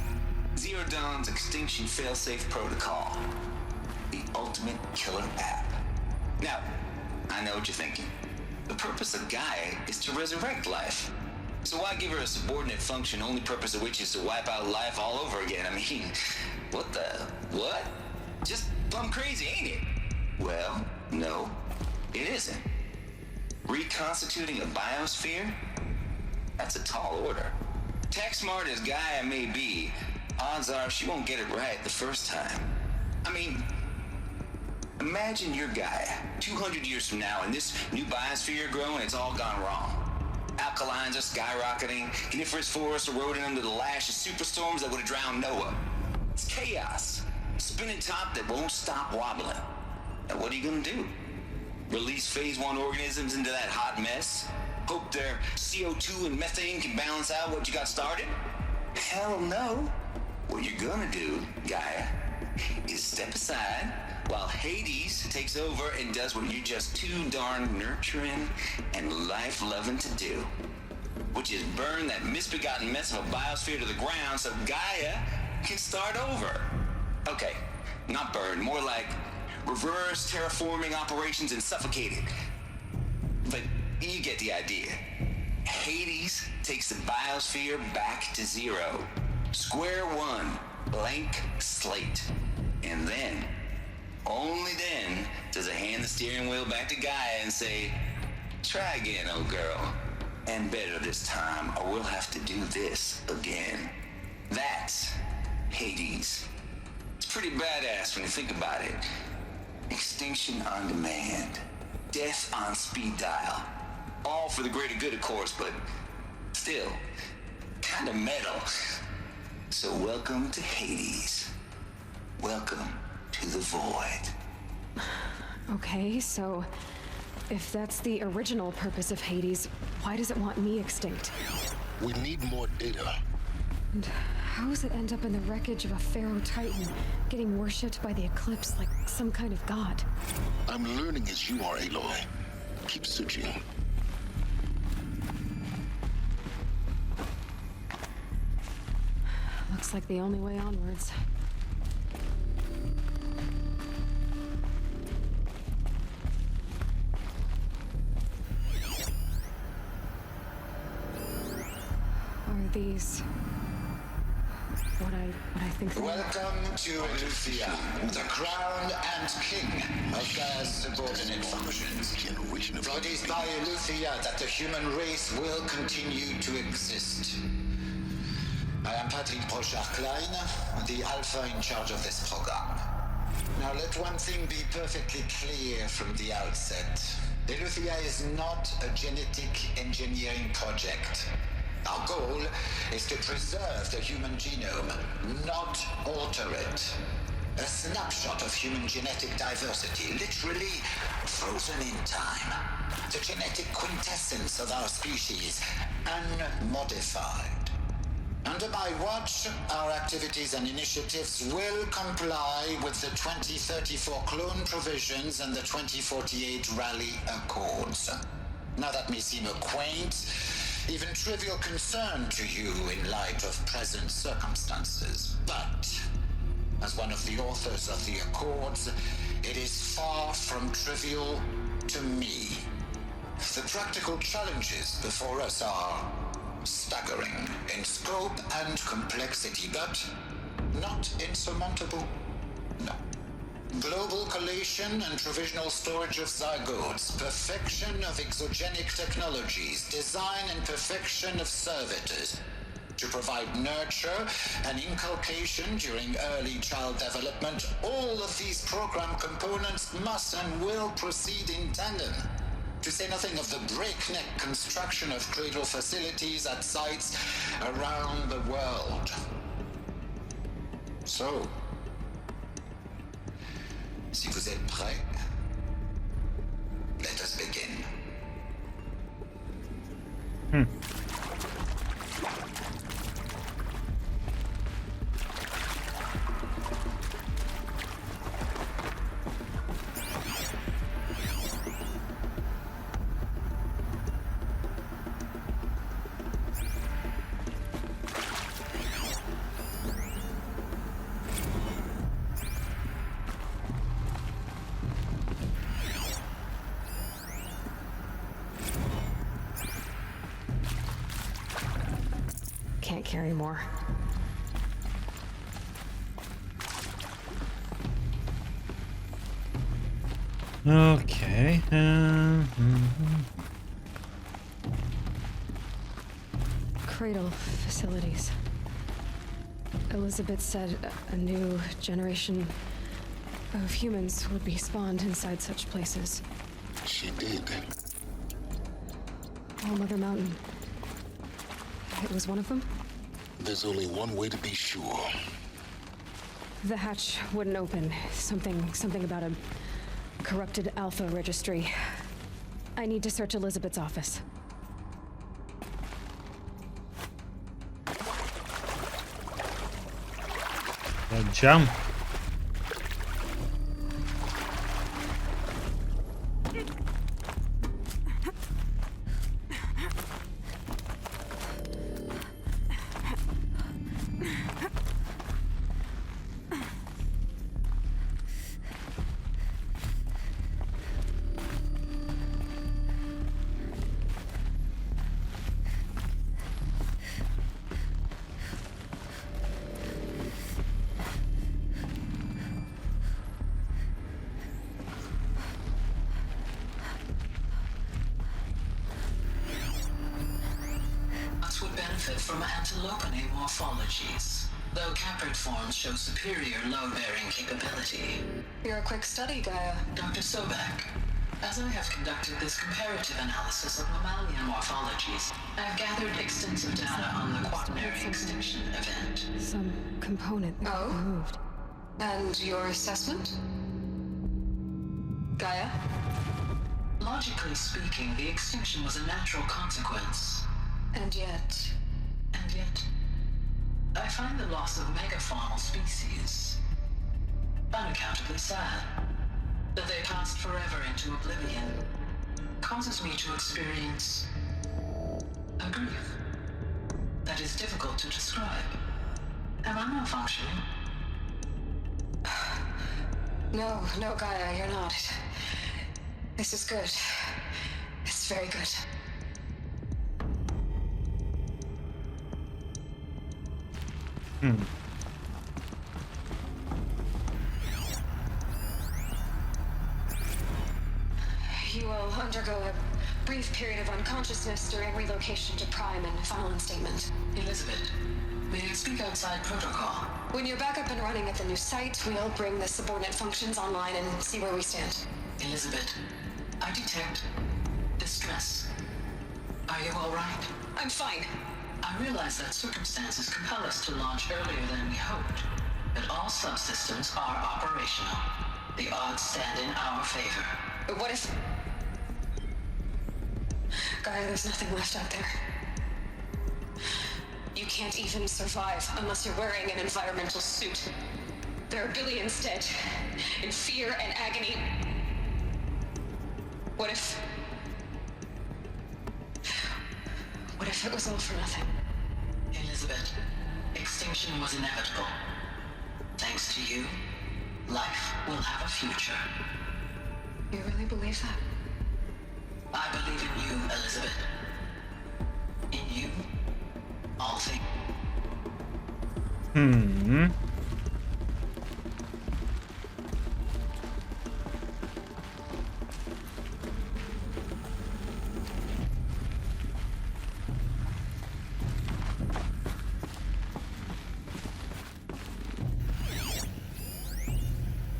Zero Dawn's extinction failsafe protocol, the ultimate killer app. Now, I know what you're thinking. The purpose of Gaia is to resurrect life. So why give her a subordinate function, only purpose of which is to wipe out life all over again? I mean, what? Just plumb crazy, ain't it? Well, no, it isn't. Reconstituting a biosphere? That's a tall order. Tech smart as Gaia may be, odds are she won't get it right the first time. I mean, imagine you're Gaia, 200 years from now, and this new biosphere you're growing, it's all gone wrong. Alkalines are skyrocketing, coniferous forests eroding under the lash of superstorms that would have drowned Noah. It's chaos. Spinning top that won't stop wobbling. Now what are you gonna do? Release phase 1 organisms into that hot mess? Hope their CO2 and methane can balance out what you got started? Hell no. What you're gonna do, Gaia, is step aside while Hades takes over and does what you're just too darn nurturing and life-loving to do, which is burn that misbegotten mess of a biosphere to the ground so Gaia can start over. Okay, not burn, more like reverse terraforming operations and suffocate it. But you get the idea. Hades takes the biosphere back to zero. Square one, blank slate. And then, only then, does it hand the steering wheel back to Gaia and say, try again, old girl. And better this time, or we'll have to do this again. That's Hades. It's pretty badass when you think about it. Extinction on demand. Death on speed dial. All for the greater good, of course, but still, kind of metal. So welcome to Hades. Welcome to the void. Okay, so if that's the original purpose of Hades, why does it want me extinct? We need more data. And how does it end up in the wreckage of a Pharaoh Titan, getting worshipped by the Eclipse like some kind of god? I'm learning as you are, Aloy. Keep searching. Looks like the only way onwards. Are these what I think they are? Welcome to Eleuthia, the crown and king of Gaia's subordinate functions. For it is by Eleuthia that the human race will continue to exist. I am Patrick Brochard-Klein, the Alpha in charge of this program. Now let one thing be perfectly clear from the outset. Eleuthia is not a genetic engineering project. Our goal is to preserve the human genome, not alter it. A snapshot of human genetic diversity, literally frozen in time. The genetic quintessence of our species, unmodified. Under my watch, our activities and initiatives will comply with the 2034 clone provisions and the 2048 Rally Accords. Now that may seem a quaint, even trivial concern to you in light of present circumstances, but as one of the authors of the Accords, it is far from trivial to me. The practical challenges before us are staggering in scope and complexity, but not insurmountable. No. Global collation and provisional storage of zygotes, perfection of exogenic technologies, design and perfection of servitors, to provide nurture and inculcation during early child development. All of these program components must and will proceed in tandem. To say nothing of the breakneck construction of cradle facilities at sites around the world. So, si vous êtes prêts, let us begin. Can't carry more. Okay. Cradle facilities. Elizabeth said a new generation of humans would be spawned inside such places. She did. Oh, Mother Mountain. It was one of them? There's only one way to be sure. The hatch wouldn't open. Something about a corrupted Alpha registry. I need to search Elizabeth's office. Jump. Would benefit from antilopine morphologies, though caprid forms show superior load-bearing capability. You're a quick study, Gaia. Dr. Sobek, as I have conducted this comparative analysis of mammalian morphologies, I have gathered extensive data on the quaternary extinction event. Some component that got removed. And your assessment? Gaia? Logically speaking, the extinction was a natural consequence. And yet, I find the loss of megafaunal species unaccountably sad. That they passed forever into oblivion causes me to experience a grief that is difficult to describe. Am I malfunctioning? No, Gaia, you're not. This is good. It's very good. You will undergo a brief period of unconsciousness during relocation to Prime and final instatement. Elizabeth, may I speak outside protocol? When you're back up and running at the new site, we'll bring the subordinate functions online and see where we stand. Elizabeth, I detect distress. Are you all right? I'm fine. I realize that circumstances compel us to launch earlier than we hoped. that all subsystems are operational. The odds stand in our favor. But what if... Gaia, there's nothing left out there. You can't even survive unless you're wearing an environmental suit. There are billions dead, in fear and agony. What if it was all for nothing? Elizabeth, extinction was inevitable. Thanks to you, life will have a future. You really believe that? I believe in you, Elizabeth. In you, all things.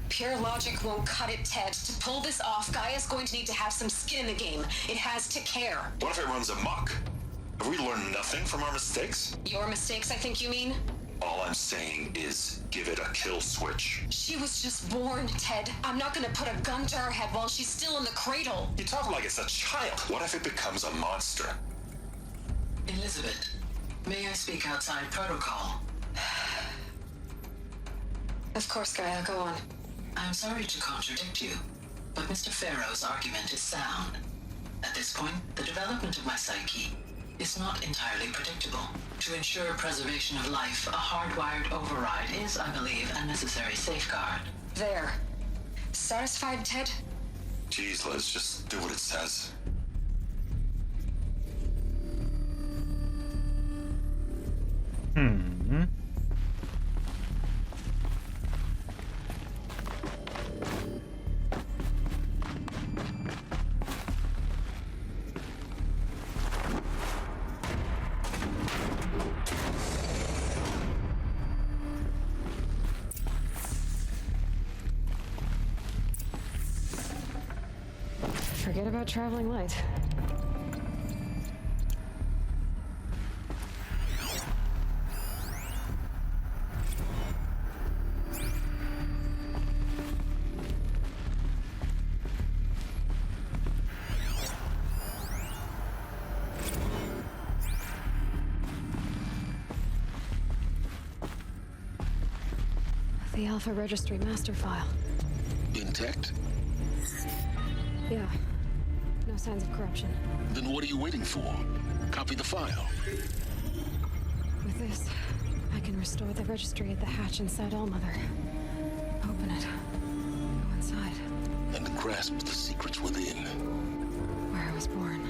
Pure logic won't cut it, Ted. To pull this off, Gaia's going to need to have some skin in the game. It has to care. What if it runs amok? Have we learned nothing from our mistakes? Your mistakes, I think you mean? All I'm saying is give it a kill switch. She was just born, Ted. I'm not gonna put a gun to her head while she's still in the cradle. You talk like it's a child. What if it becomes a monster? Elizabeth, may I speak outside protocol? Of course, Gaia, go on. I'm sorry to contradict you, but Mr. Farrow's argument is sound. At this point, the development of my psyche is not entirely predictable. To ensure preservation of life, a hardwired override is, I believe, a necessary safeguard. There. Satisfied, Ted? Jeez, Liz, just do what it says. Forget about traveling light. The Alpha Registry master file. Intact? Yeah. No signs of corruption. Then what are you waiting for? Copy the file. With this, I can restore the registry at the hatch inside Allmother. Open it. Go inside. And grasp the secrets within. Where I was born.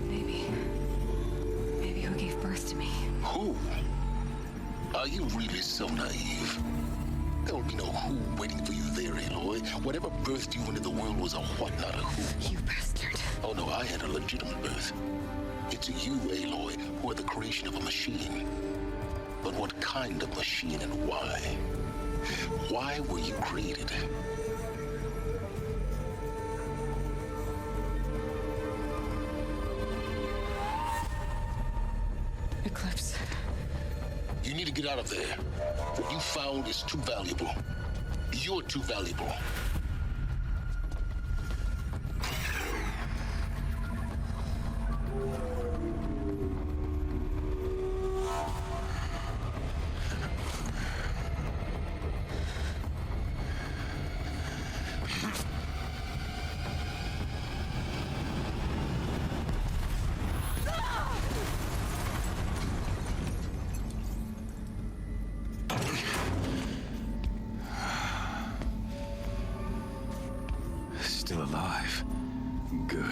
Maybe who gave birth to me. Who? Are you really so naive? There will be no who waiting for you there, Aloy. Whatever birthed you into the world was a what, not a who. You bastard. Oh no, I had a legitimate birth. It's you, Aloy, who are the creation of a machine. But what kind of machine and why? Why were you created? Eclipse. You need to get out of there. What you found is too valuable. You're too valuable. Still alive. Good.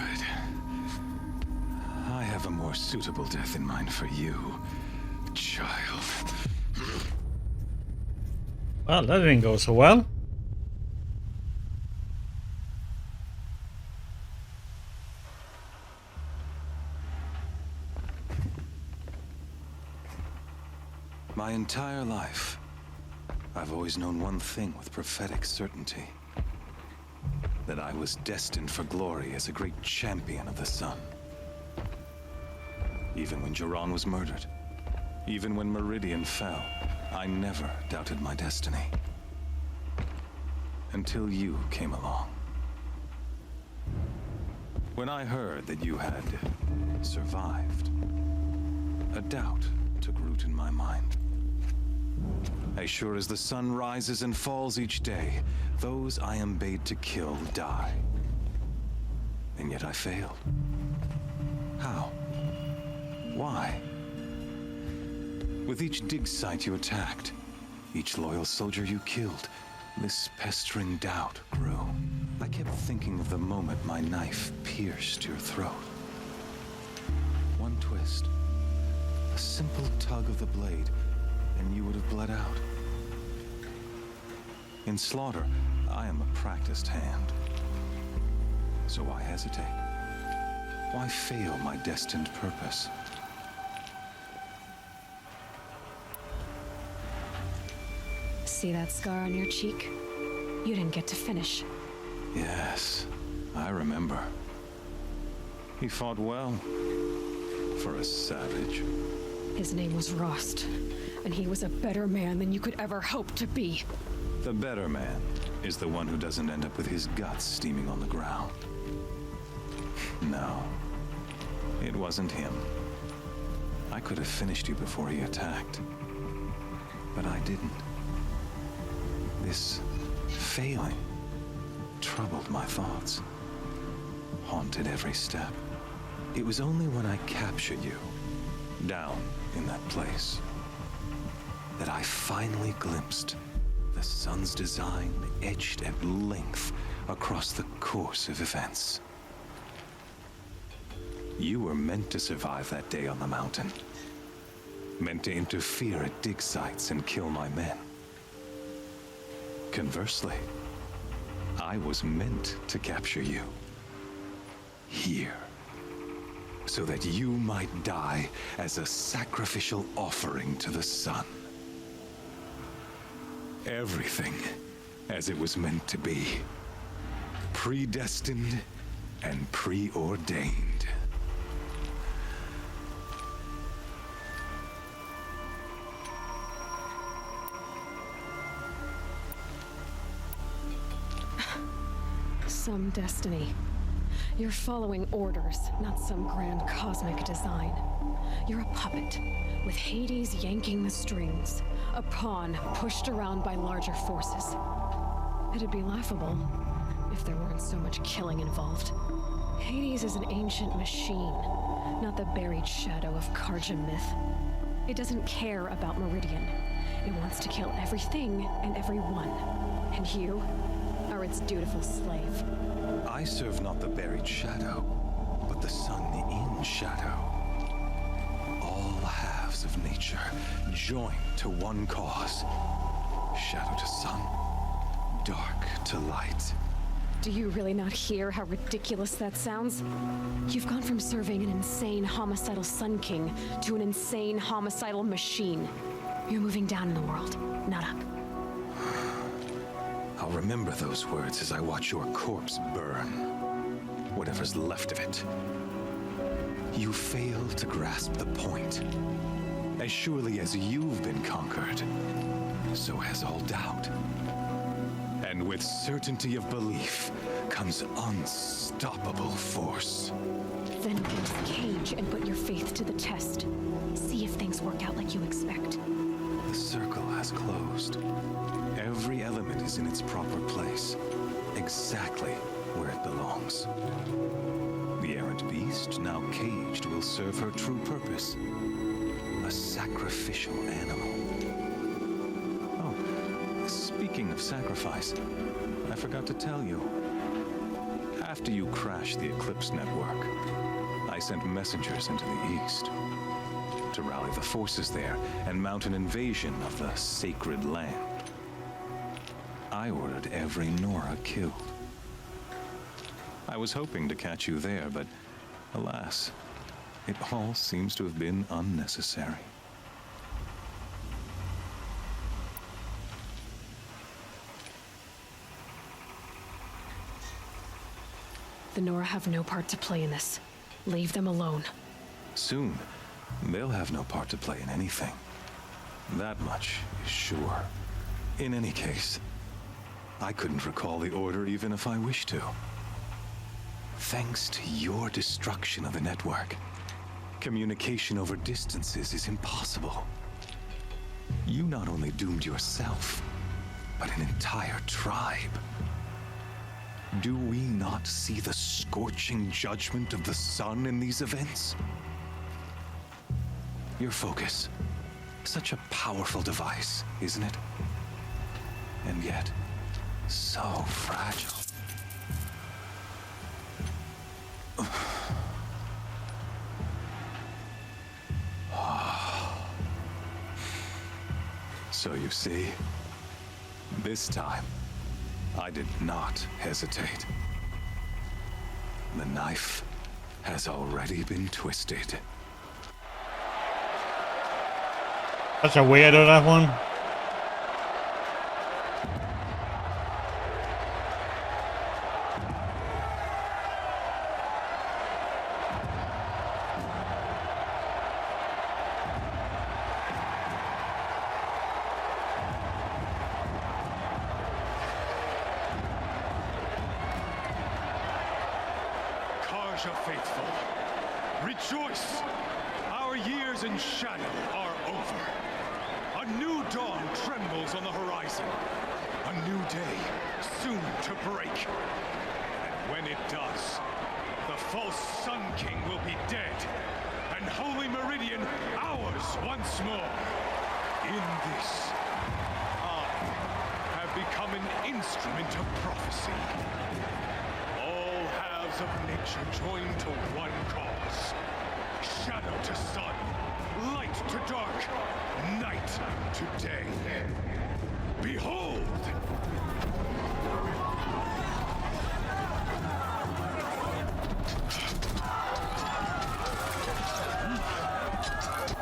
I have a more suitable death in mind for you, child. Well, that didn't go so well. My entire life, I've always known one thing with prophetic certainty. That I was destined for glory as a great champion of the sun. Even when Jiran was murdered, even when Meridian fell, I never doubted my destiny. Until you came along. When I heard that you had survived, a doubt took root in my mind. As sure as the sun rises and falls each day, those I am bade to kill die. And yet I failed. How? Why? With each dig site you attacked, each loyal soldier you killed, this pestering doubt grew. I kept thinking of the moment my knife pierced your throat. One twist, a simple tug of the blade, and you would have bled out. In slaughter, I am a practiced hand. So why hesitate? Why fail my destined purpose? See that scar on your cheek? You didn't get to finish. Yes, I remember. He fought well, for a savage. His name was Rost, and he was a better man than you could ever hope to be. The better man is the one who doesn't end up with his guts steaming on the ground. No, it wasn't him. I could have finished you before he attacked, but I didn't. This failing troubled my thoughts, haunted every step. It was only when I captured you, down in that place, that I finally glimpsed the sun's design etched at length across the course of events. You were meant to survive that day on the mountain, meant to interfere at dig sites and kill my men. Conversely, I was meant to capture you here, so that you might die as a sacrificial offering to the sun. Everything as it was meant to be, predestined and preordained. Some destiny. You're following orders, not some grand cosmic design. You're a puppet, with Hades yanking the strings, a pawn pushed around by larger forces. It'd be laughable if there weren't so much killing involved. Hades is an ancient machine, not the buried shadow of Karja myth. It doesn't care about Meridian. It wants to kill everything and everyone. And you are its dutiful slave. I serve not the buried shadow, but the sun in shadow. All halves of nature joined to one cause. Shadow to sun, dark to light. Do you really not hear how ridiculous that sounds? You've gone from serving an insane homicidal Sun King to an insane homicidal machine. You're moving down in the world, not up. I'll remember those words as I watch your corpse burn. Whatever's left of it. You fail to grasp the point. As surely as you've been conquered, so has all doubt. And with certainty of belief comes unstoppable force. Then get to the cage and put your faith to the test. See if things work out like you expect. The circle has closed. Every element is in its proper place, exactly where it belongs. The errant beast, now caged, will serve her true purpose. A sacrificial animal. Oh, speaking of sacrifice, I forgot to tell you. After you crashed the Eclipse network, I sent messengers into the east to rally the forces there and mount an invasion of the sacred land. I ordered every Nora killed. I was hoping to catch you there, but alas, it all seems to have been unnecessary. The Nora have no part to play in this. Leave them alone. Soon, they'll have no part to play in anything. That much is sure. In any case, I couldn't recall the order even if I wished to. Thanks to your destruction of the network, communication over distances is impossible. You not only doomed yourself, but an entire tribe. Do we not see the scorching judgment of the sun in these events? Your focus. Such a powerful device, isn't it? And yet, so fragile. So you see, this time, I did not hesitate. The knife has already been twisted. Such a weirdo, that one. Karja faithful, rejoice! Our years in shadow are over. A new dawn trembles on the horizon. A new day soon to break. And when it does, the false Sun King will be dead, and Holy Meridian ours once more. In this, I have become an instrument of prophecy. All halves of nature join to one cause. Shadow to sun, light to dark, night to day. Behold!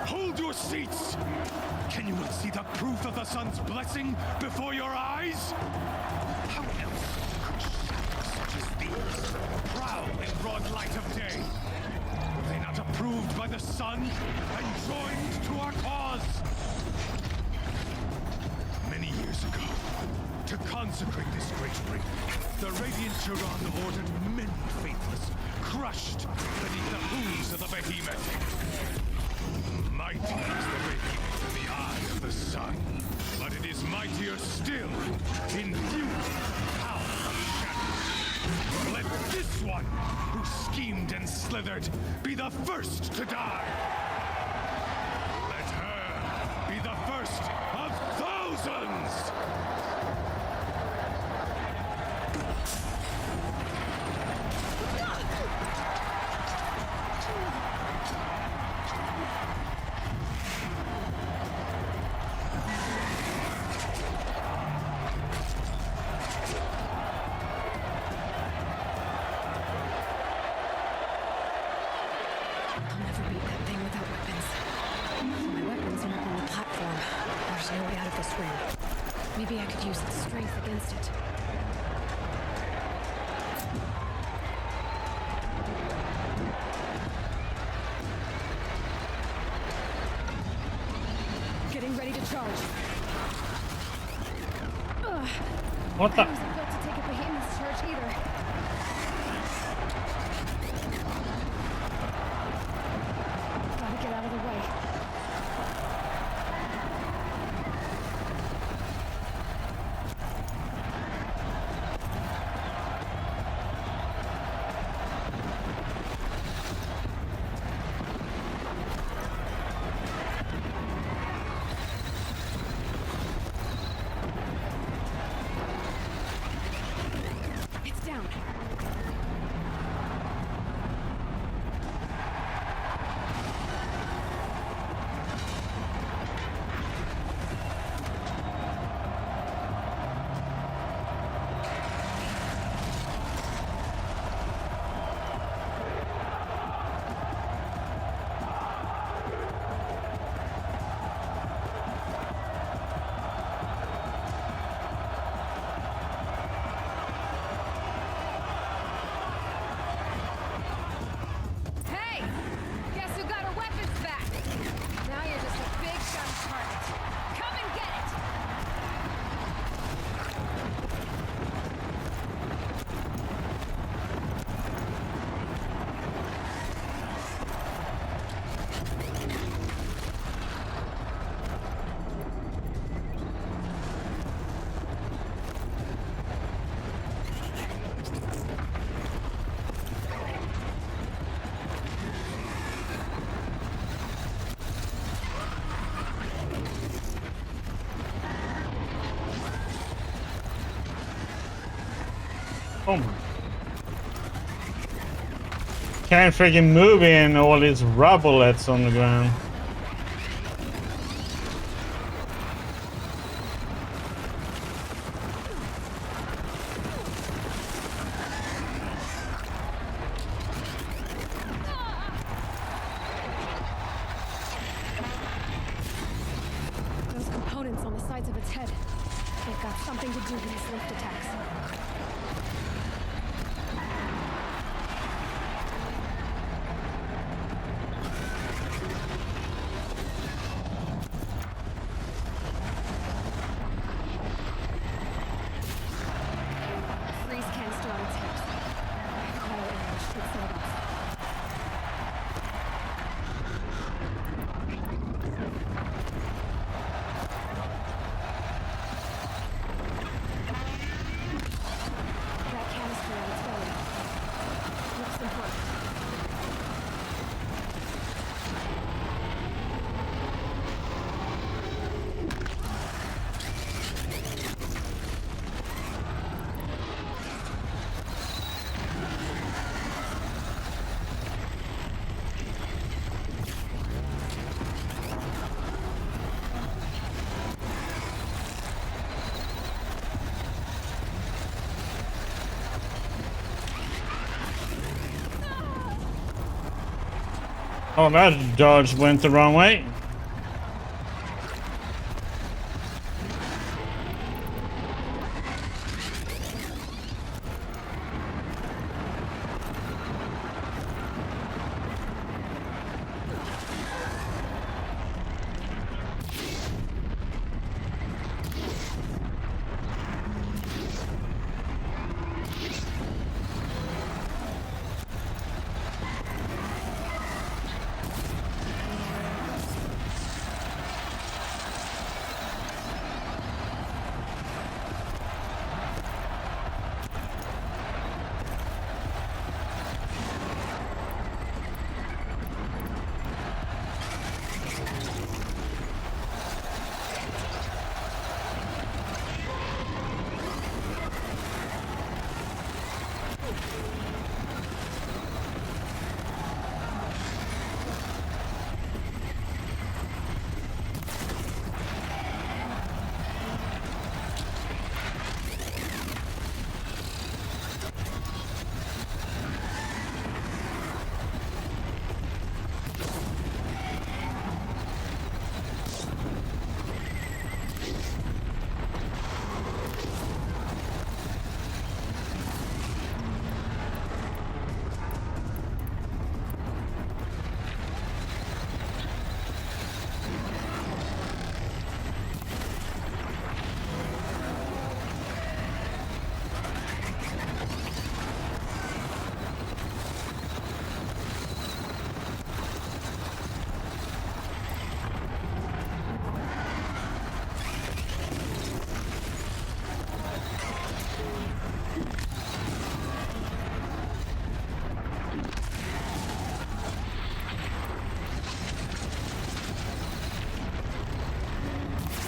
Hold your seats! Can you not see the proof of the sun's blessing before your eyes? How else could shadows such as these prowl in broad light of day? Were they not approved by the sun and joined to our cause? Many years ago, to consecrate this great ring, the Radiant Turan ordered many faithless, crushed beneath the hooves of the behemoth. Mighty is the radiance in the eye of the sun, but it is mightier still in view of the power of shadows. Let this one, who schemed and slithered, be the first to die. Let her be the first of thousands! I'll never beat that thing without weapons. My weapons are up on the platform. There's no way out of this room. Maybe I could use its strength against it. Getting ready to charge. Ugh. What the? I wasn't built to take a behemoth's charge either. Gotta get out of the way. Oh my. Can't freaking move in all these rubblets on the ground. Those components on the sides of its head. They've got something to do with these lift attacks. Freeze canister on its hips. Cryo arrow shoots robots. That canister on its belly. Looks important. Oh, that dodge went the wrong way.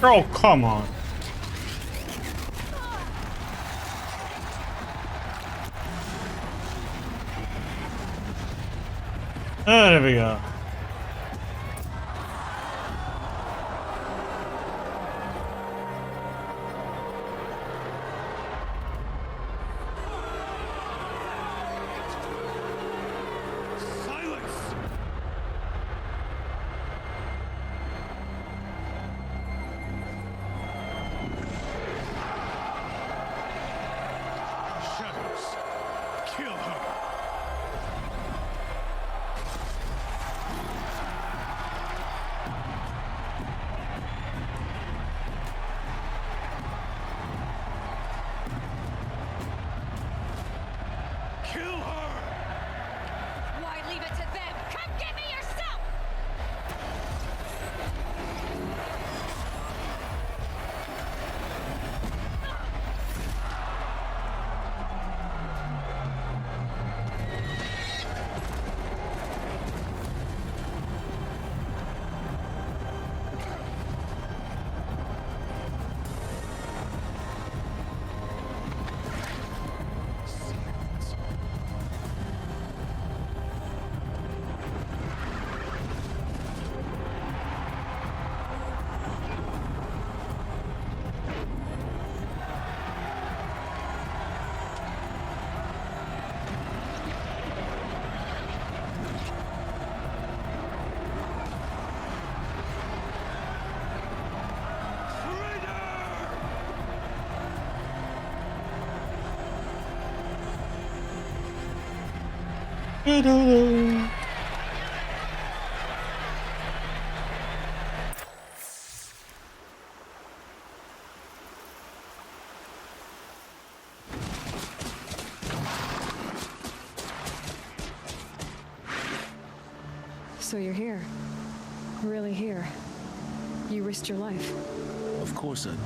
Oh, come on. Oh, there we go. So you're here. Really here. You risked your life. Of course I did.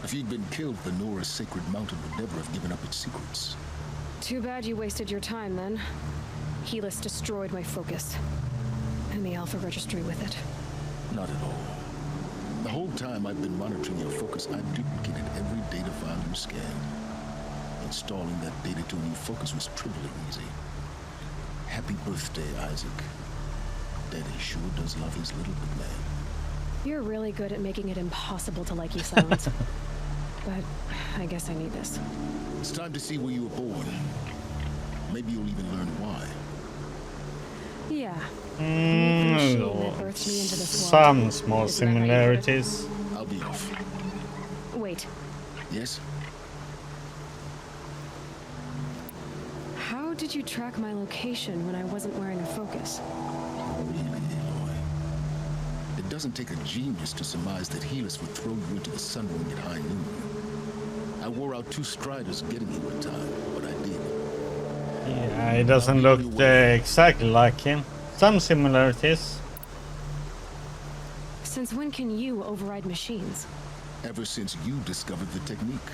If you'd been killed, the Nora's sacred mountain would never have given up its secrets. Too bad you wasted your time then. Helis destroyed my focus. And the Alpha Registry with it. Not at all. The whole time I've been monitoring your focus, I've duplicated every data file you scanned. Installing that data to a new focus was trivially easy. Happy birthday, Isaac. Daddy sure does love his little good man. You're really good at making it impossible to like you, Silence. But I guess I need this. It's time to see where you were born. Maybe you'll even learn why. Yeah. Some small similarities. I'll be off. Wait. Yes? How did you track my location when I wasn't wearing a focus? Really, Aloy? It doesn't take a genius to surmise that Helis would throw you into the sun ring at high noon. I wore out 2 striders getting you in time, but I did. Yeah, it doesn't look exactly like him. Some similarities. Since when can you override machines? Ever since you discovered the technique.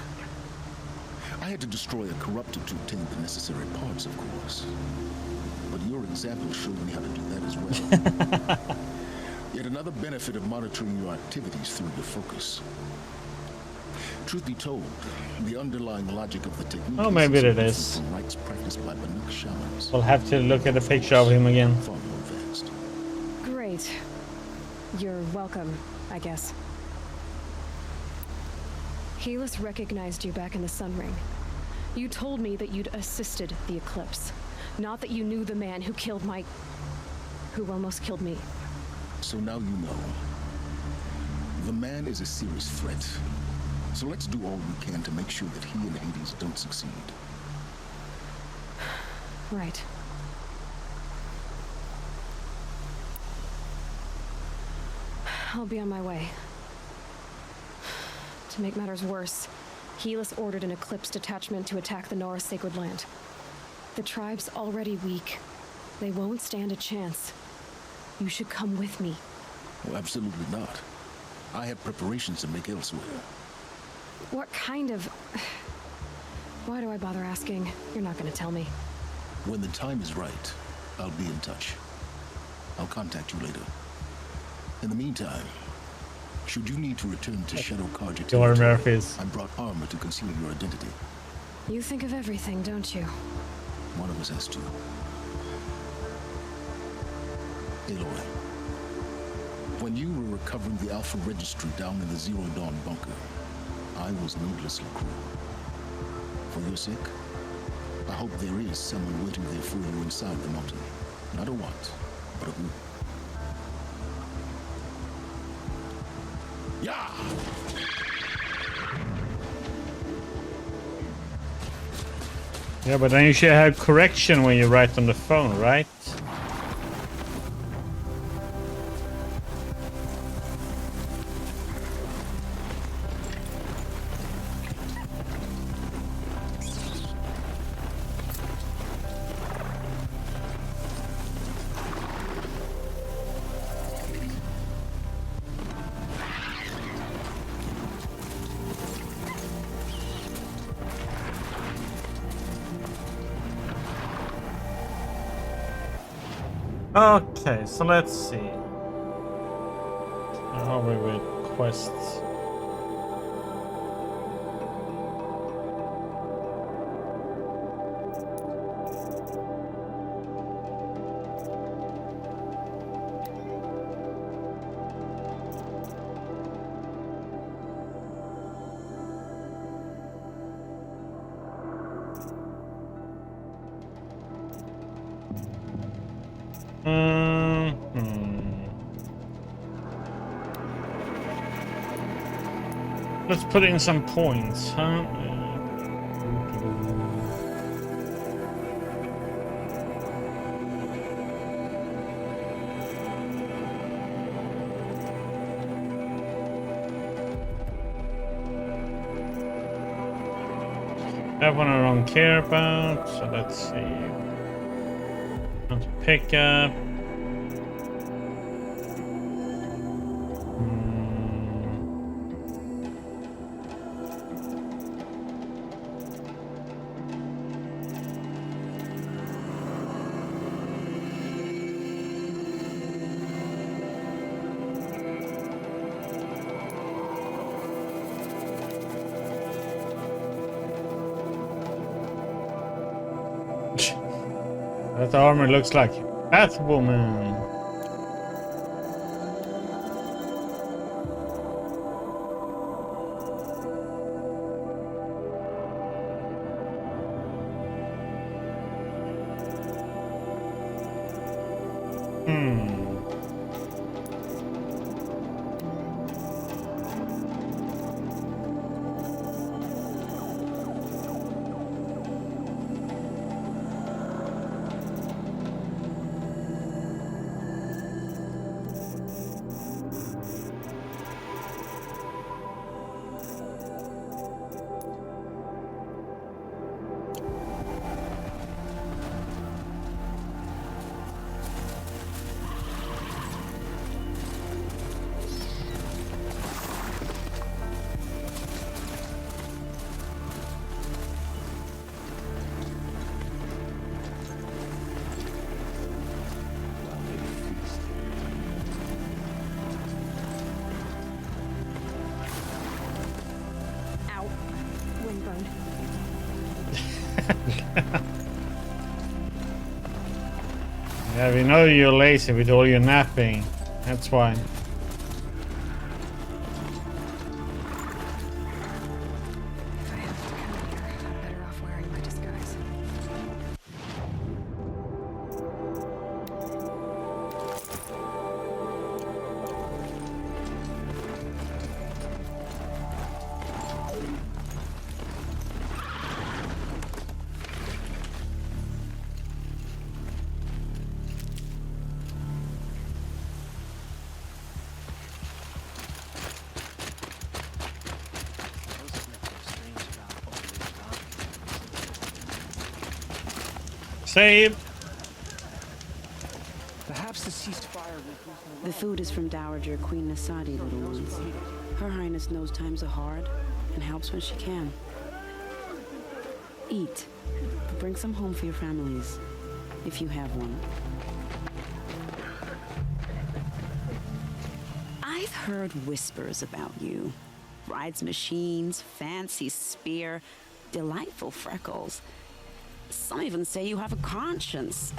I had to destroy a corruptor to obtain the necessary parts, of course. But your example showed me how to do that as well. Yet another benefit of monitoring your activities through your focus. Truth be told, the underlying logic of the technique maybe it is. from rites practiced by Banuk shamans. We'll have to look at a picture of him again. Far more advanced. Great. You're welcome, I guess. Helis recognized you back in the Sun Ring. You told me that you'd assisted the Eclipse. Not that you knew the man who killed who almost killed me. So now you know. The man is a serious threat. So let's do all we can to make sure that he and Hades don't succeed. Right. I'll be on my way. To make matters worse, Helis ordered an Eclipse detachment to attack the Nora Sacred Land. The tribe's already weak. They won't stand a chance. You should come with me. Well, absolutely not. I have preparations to make elsewhere. What kind of... Why do I bother asking? You're not gonna tell me. When the time is right, I'll be in touch. I'll contact you later. In the meantime, should you need to return to Shadow Carja territory, I brought armor to conceal your identity. You think of everything, don't you? One of us has to. Aloy, when you were recovering the Alpha Registry down in the Zero Dawn bunker, I was needlessly cruel. For your sake, I hope there is someone waiting there for you inside the mountain. Not a what, but a who. Yeah! Yeah, but then you should have correction when you write on the phone, right? Okay, so let's see. How are we with quests? Let's put in some points, huh? That one I don't care about, so let's see. Want to pick up. That armor looks like Batwoman. Yeah, we know you're lazy with all your napping. That's why. If I have to come here, I'm better off wearing my disguise. Save. Perhaps the ceasefire will... The food is from Dowager Queen Nasadi, little ones. Her Highness knows times are hard and helps when she can. Eat. Bring some home for your families, if you have one. I've heard whispers about you. Rides machines, fancy spear, delightful freckles. Some even say you have a conscience.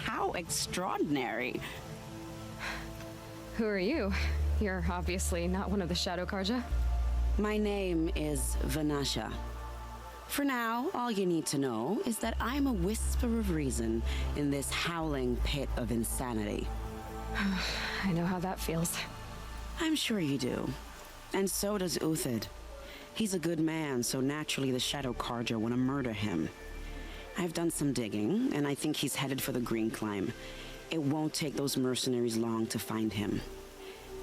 How extraordinary. Who are you? You're obviously not one of the Shadow Karja. My name is Vanasha. For now, all you need to know is that I'm a whisper of reason in this howling pit of insanity. I know how that feels. I'm sure you do. And so does Uthid. He's a good man, so naturally the Shadow Karja want to murder him. I've done some digging, and I think he's headed for the Green Climb. It won't take those mercenaries long to find him.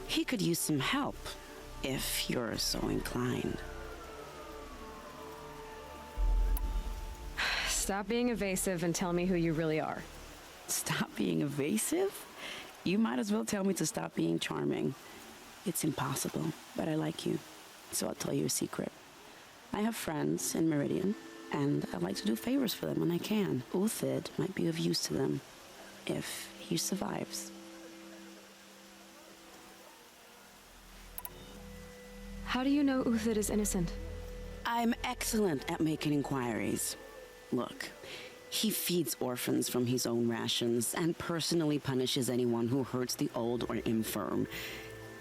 He could use some help, if you're so inclined. Stop being evasive and tell me who you really are. Stop being evasive? You might as well tell me to stop being charming. It's impossible, but I like you, so I'll tell you a secret. I have friends in Meridian, and I like to do favors for them when I can. Uthid might be of use to them, if he survives. How do you know Uthid is innocent? I'm excellent at making inquiries. Look, he feeds orphans from his own rations and personally punishes anyone who hurts the old or infirm.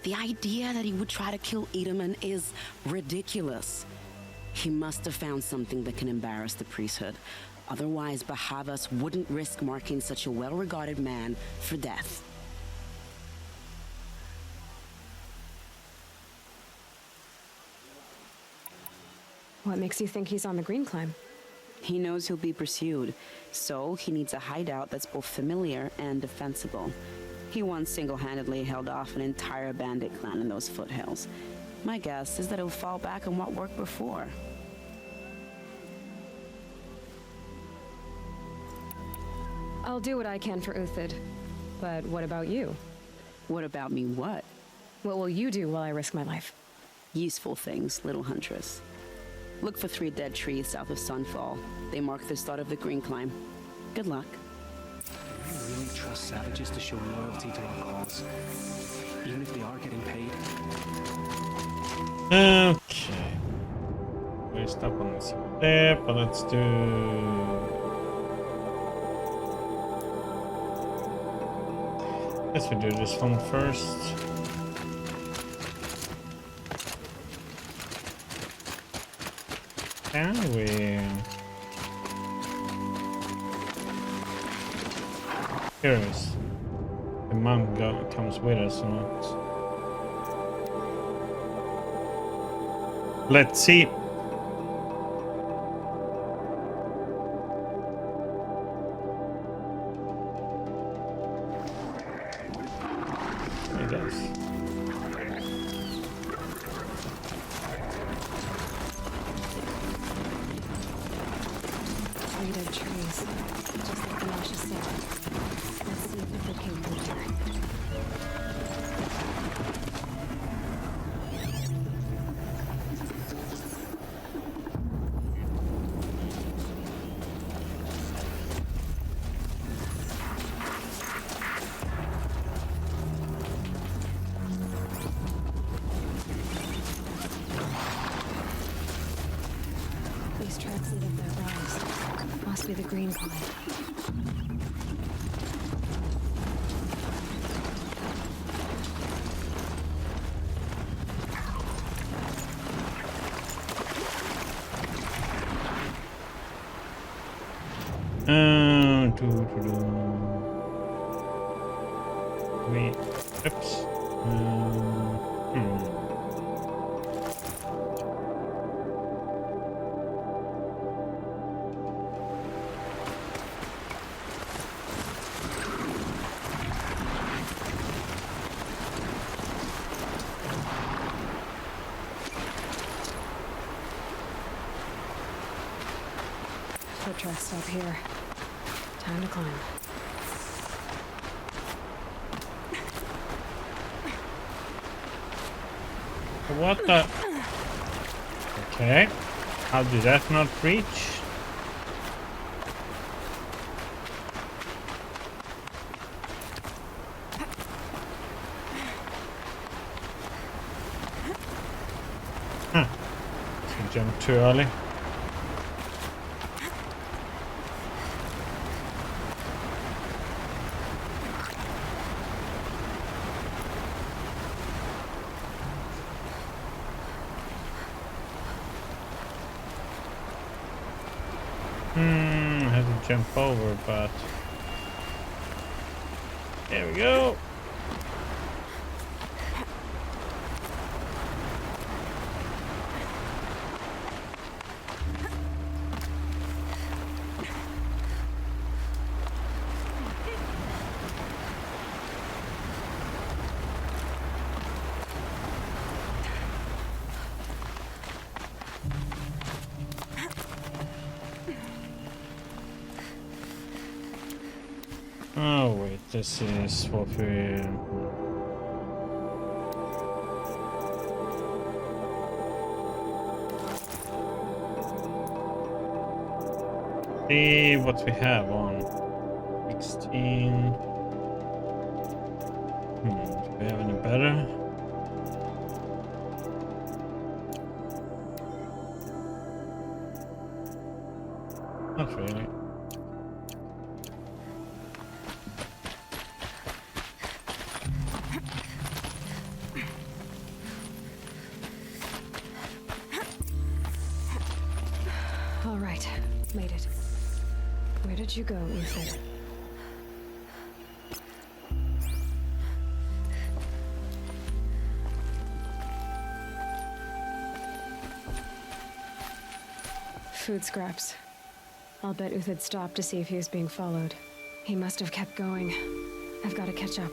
The idea that he would try to kill Edaman is ridiculous. He must have found something that can embarrass the priesthood. Otherwise, Bahavas wouldn't risk marking such a well-regarded man for death. What makes you think he's on the Green Climb? He knows he'll be pursued, so he needs a hideout that's both familiar and defensible. He once single-handedly held off an entire bandit clan in those foothills. My guess is that he'll fall back on what worked before. I'll do what I can for Uthid. But what about you? What about me what? What will you do while I risk my life? Useful things, little huntress. Look for 3 dead trees south of Sunfall. They mark the start of the green climb. Good luck. Do you really trust savages to show loyalty to our cause? Even if they are getting paid? Okay. We stop on this there, but let's do. Guess we do this one first. Can we? Curious. The mom comes with us or not? Let's see. It does. 3 dead trees, just like Natasha said. Let's see if it came through here. These tracks lead up that rise. Must be the green climb. Wait. Oops. Foot tracks stop here. Time to climb. What the? Okay. How did that not reach? Huh. So jump too early. I had to jump over, but there we go. Oh wait, this is what we... See what we have on 16. Do we have any better? Not really. All right, made it. Where did you go, Uthid? Food scraps. I'll bet Uthid stopped to see if he was being followed. He must have kept going. I've got to catch up.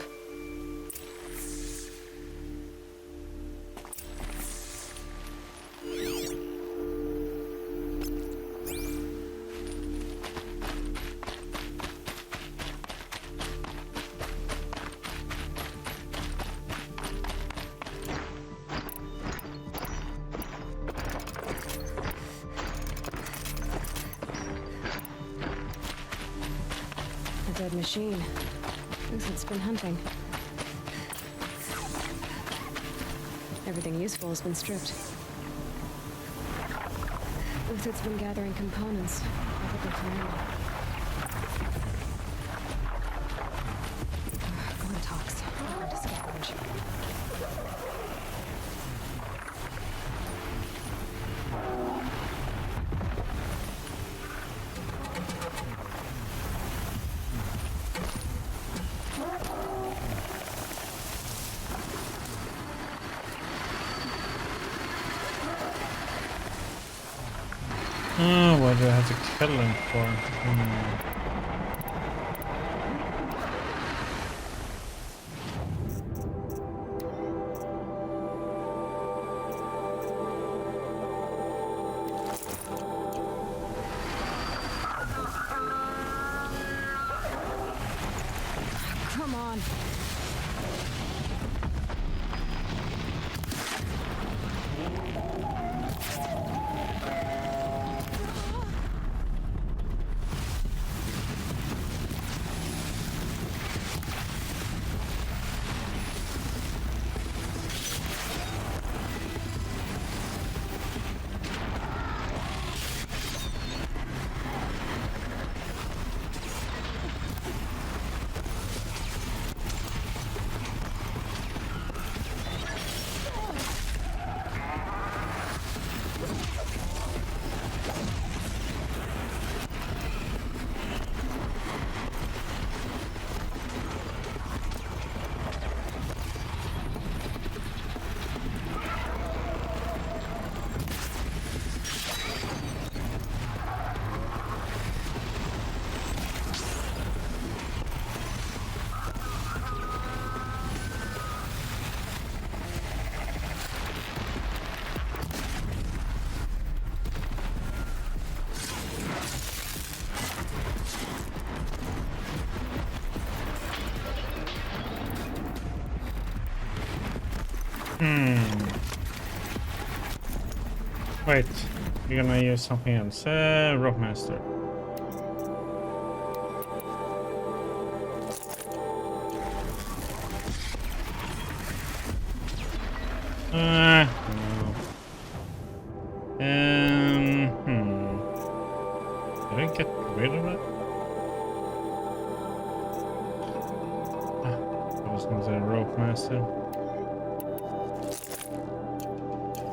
dead machine. Uthod's been hunting. Everything useful has been stripped. Uthod's been gathering components, probably for ammo. Glenn talks. Hard to scavenge. Oh, what do I have to kill him for? Come on. Wait, you're gonna use something else. Rope Master. No. Did I get rid of it? That was not a Rope Master.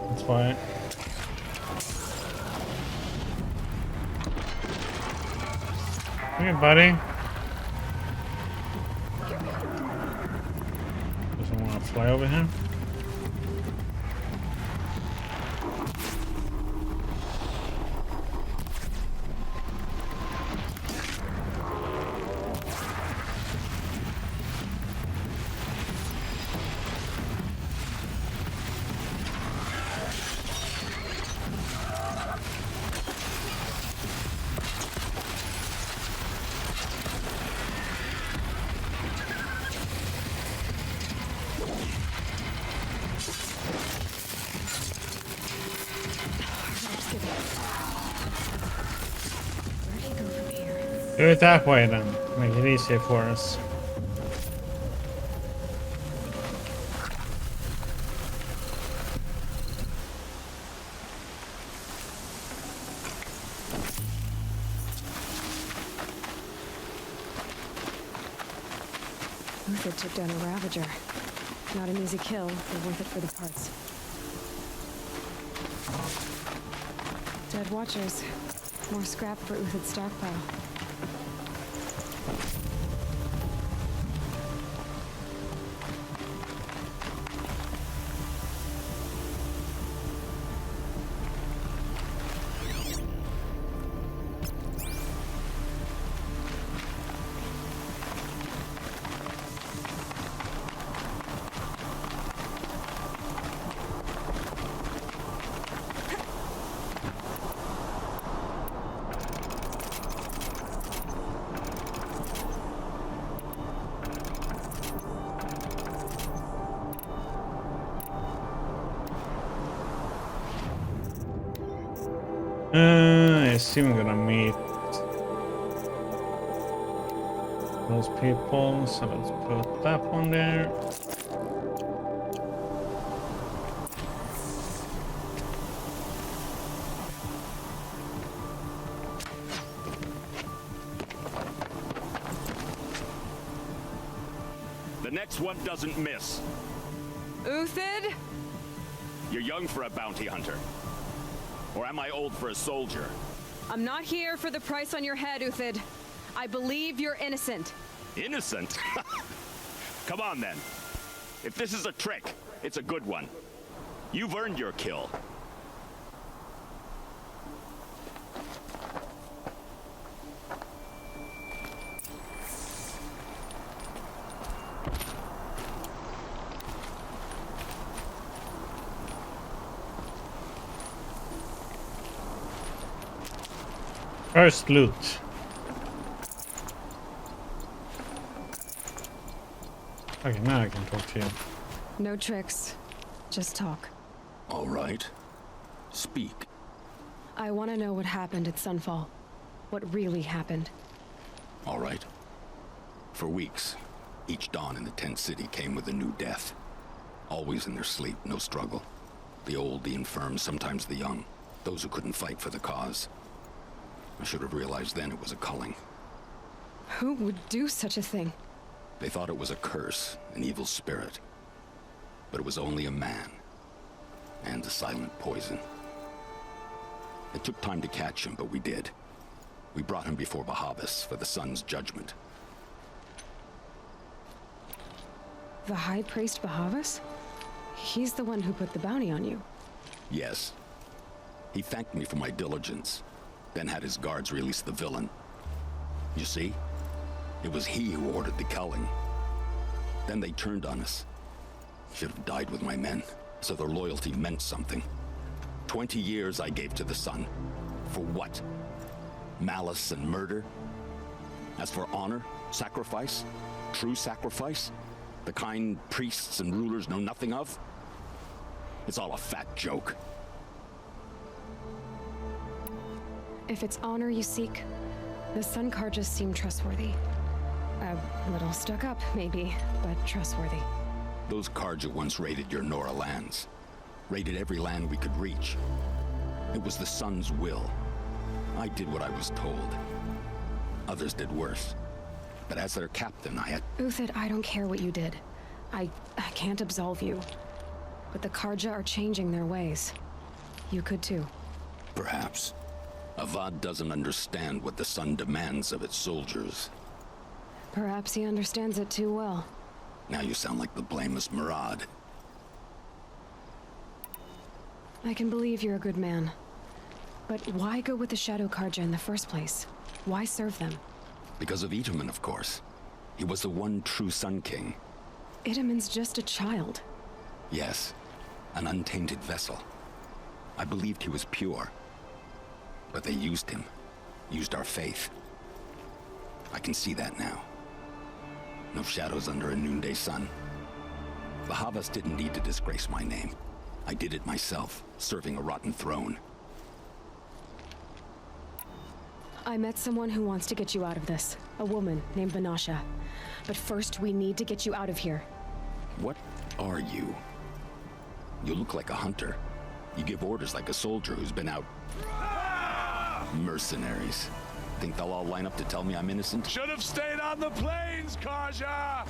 That's why. Hey, buddy. Doesn't want to fly over here. Do it that way then. Make it easier for us. Uthid took down a Ravager. Not an easy kill, but worth it for the parts. Dead Watchers. More scrap for Uthid's stockpile. I assume we're gonna meet those people, so let's put that one there. The next one doesn't miss. Uthid? You're young for a bounty hunter. Or am I old for a soldier? I'm not here for the price on your head, Uthid. I believe you're innocent. Innocent? Come on then. If this is a trick, it's a good one. You've earned your kill. First loot. Okay, now I can talk to you. No tricks. Just talk. All right. Speak. I want to know what happened at Sunfall. What really happened. All right. For weeks, each dawn in the tent city came with a new death. Always in their sleep, no struggle. The old, the infirm, sometimes the young. Those who couldn't fight for the cause. I should have realized then it was a culling. Who would do such a thing? They thought it was a curse, an evil spirit. But it was only a man. And a silent poison. It took time to catch him, but we did. We brought him before Bahavas for the sun's judgment. The High Priest Bahavas? He's the one who put the bounty on you. Yes. He thanked me for my diligence, then had his guards release the villain. You see? It was he who ordered the culling. Then they turned on us. Should have died with my men, so their loyalty meant something. 20 years I gave to the sun. For what? Malice and murder? As for honor, sacrifice, true sacrifice, the kind priests and rulers know nothing of? It's all a fat joke. If it's honor you seek, the Sun Carjas seem trustworthy. A little stuck up, maybe, but trustworthy. Those Carja once raided your Nora lands. Raided every land we could reach. It was the Sun's will. I did what I was told. Others did worse. But as their captain, I had... Uthid, I don't care what you did. I can't absolve you. But the Carja are changing their ways. You could too. Perhaps. Avad doesn't understand what the Sun demands of its soldiers. Perhaps he understands it too well. Now you sound like the blameless Murad. I can believe you're a good man. But why go with the Shadow Carja in the first place? Why serve them? Because of Itamen, of course. He was the one true Sun King. Itamen's just a child. Yes, an untainted vessel. I believed he was pure. But they used him. Used our faith. I can see that now. No shadows under a noonday sun. Bahavas didn't need to disgrace my name. I did it myself, serving a rotten throne. I met someone who wants to get you out of this. A woman named Vanasha. But first, we need to get you out of here. What are you? You look like a hunter. You give orders like a soldier who's been out... Mercenaries. Think they'll all line up to tell me I'm innocent? Should have stayed on the plains, Carja!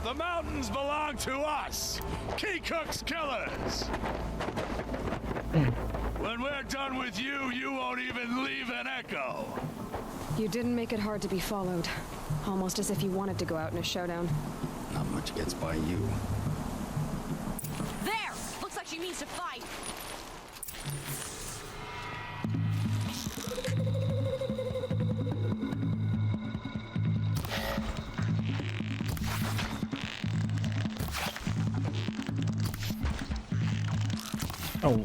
The mountains belong to us! Keecook's killers! When we're done with you, you won't even leave an echo! You didn't make it hard to be followed. Almost as if you wanted to go out in a showdown. Not much gets by you. There! Looks like she means to fight! Oh.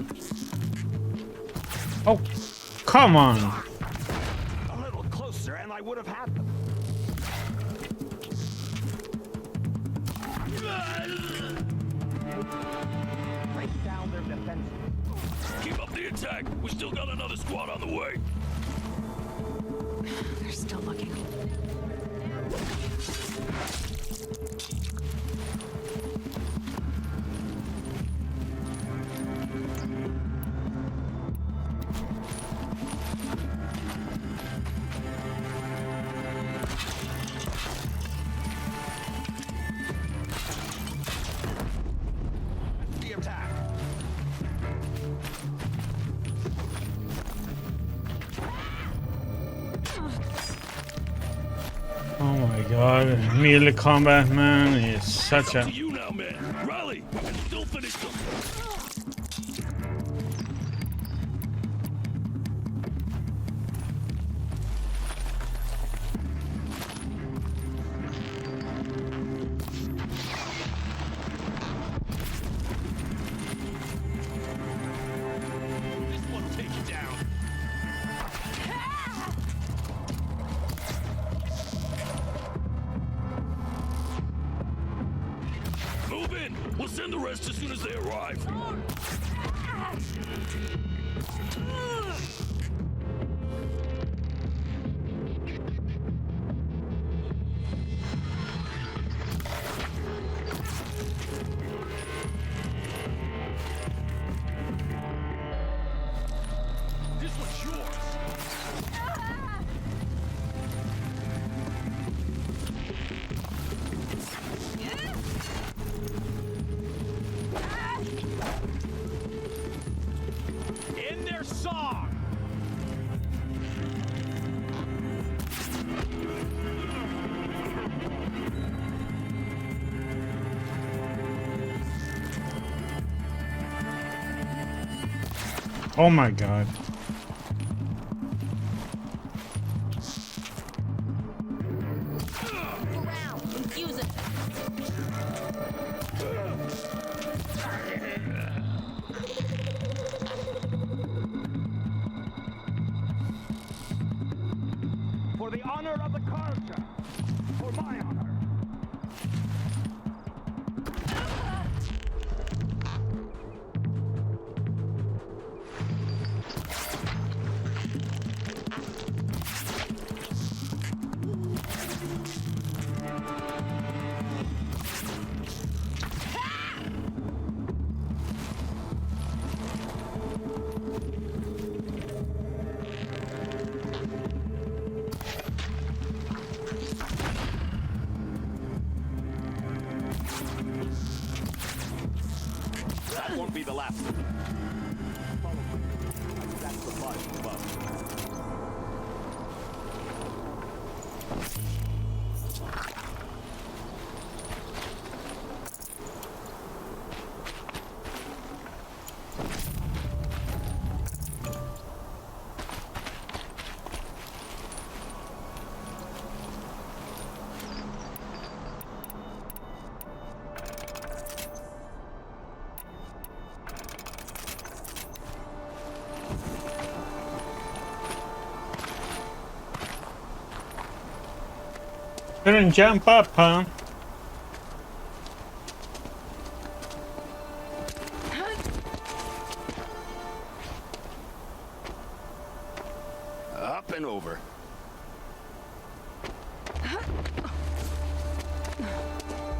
Oh, come on. A little closer and I would have had them. Break down their defenses. Keep up the attack. We still got another squad on the way. They're still looking. Oh my god, melee combat, man, is such a... You now, man. Rally and still finish them. This one will take you down. Move in! We'll send the rest as soon as they arrive. This one's yours. In their song. Oh my god. Confuse it. For the honor of the culture. For my honor. That won't be the last of them. Follow me. That's the fire above. Couldn't jump up, huh? Up and over.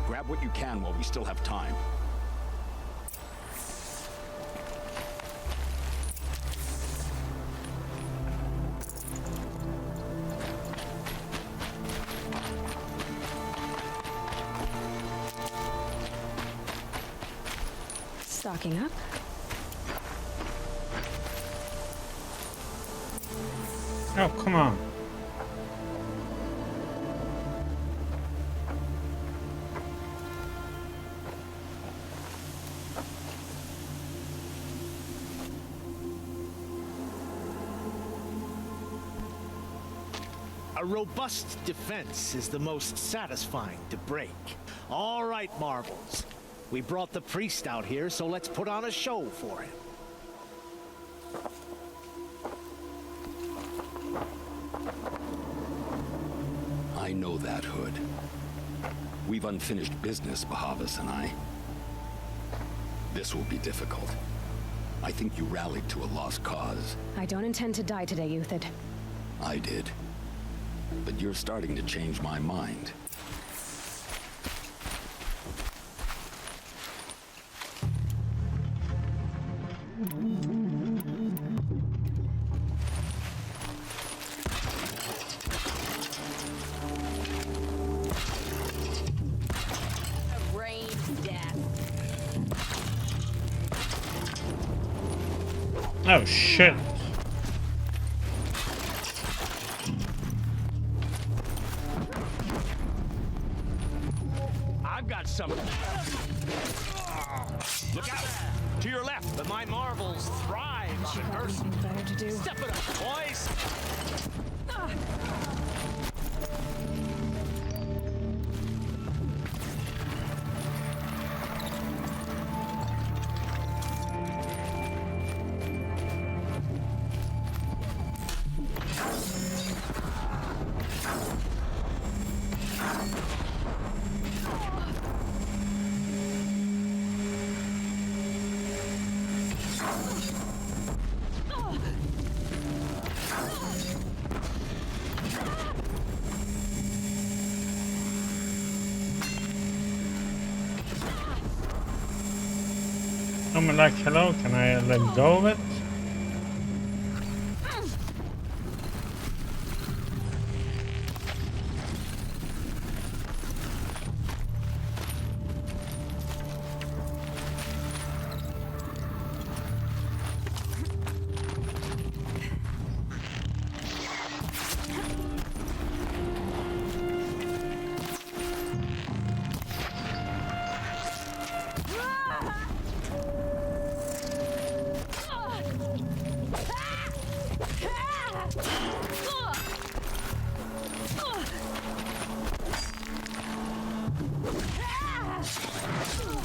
Grab what you can while we still have time. Stocking up. Oh, come on. A robust defense is the most satisfying to break. All right, Marvels. We brought the priest out here, so let's put on a show for him. I know that, Hood. We've unfinished business, Bahavas and I. This will be difficult. I think you rallied to a lost cause. I don't intend to die today, Euthyd. I did. but you're starting to change my mind. Oh shit. I've got something. Look out! To your left. But my marbles thrive on adversity. Better to do. Step it up, boys. I'm like, hello, can I let go of it?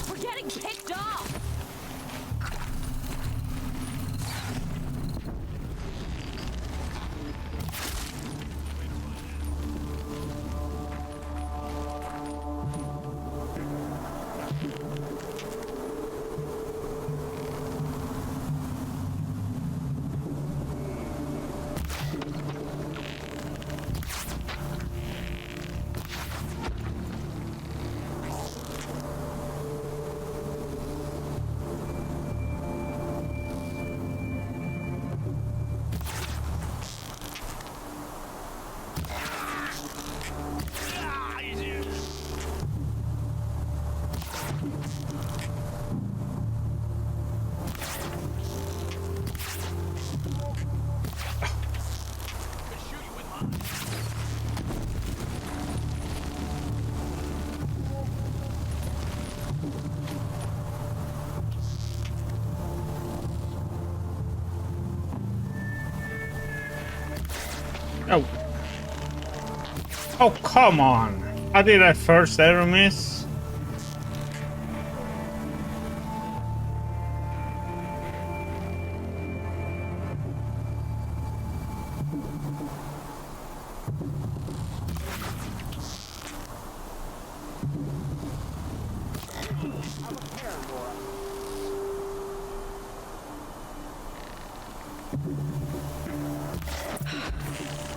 We're getting kicked off! Oh. Oh, come on. How did I first ever miss?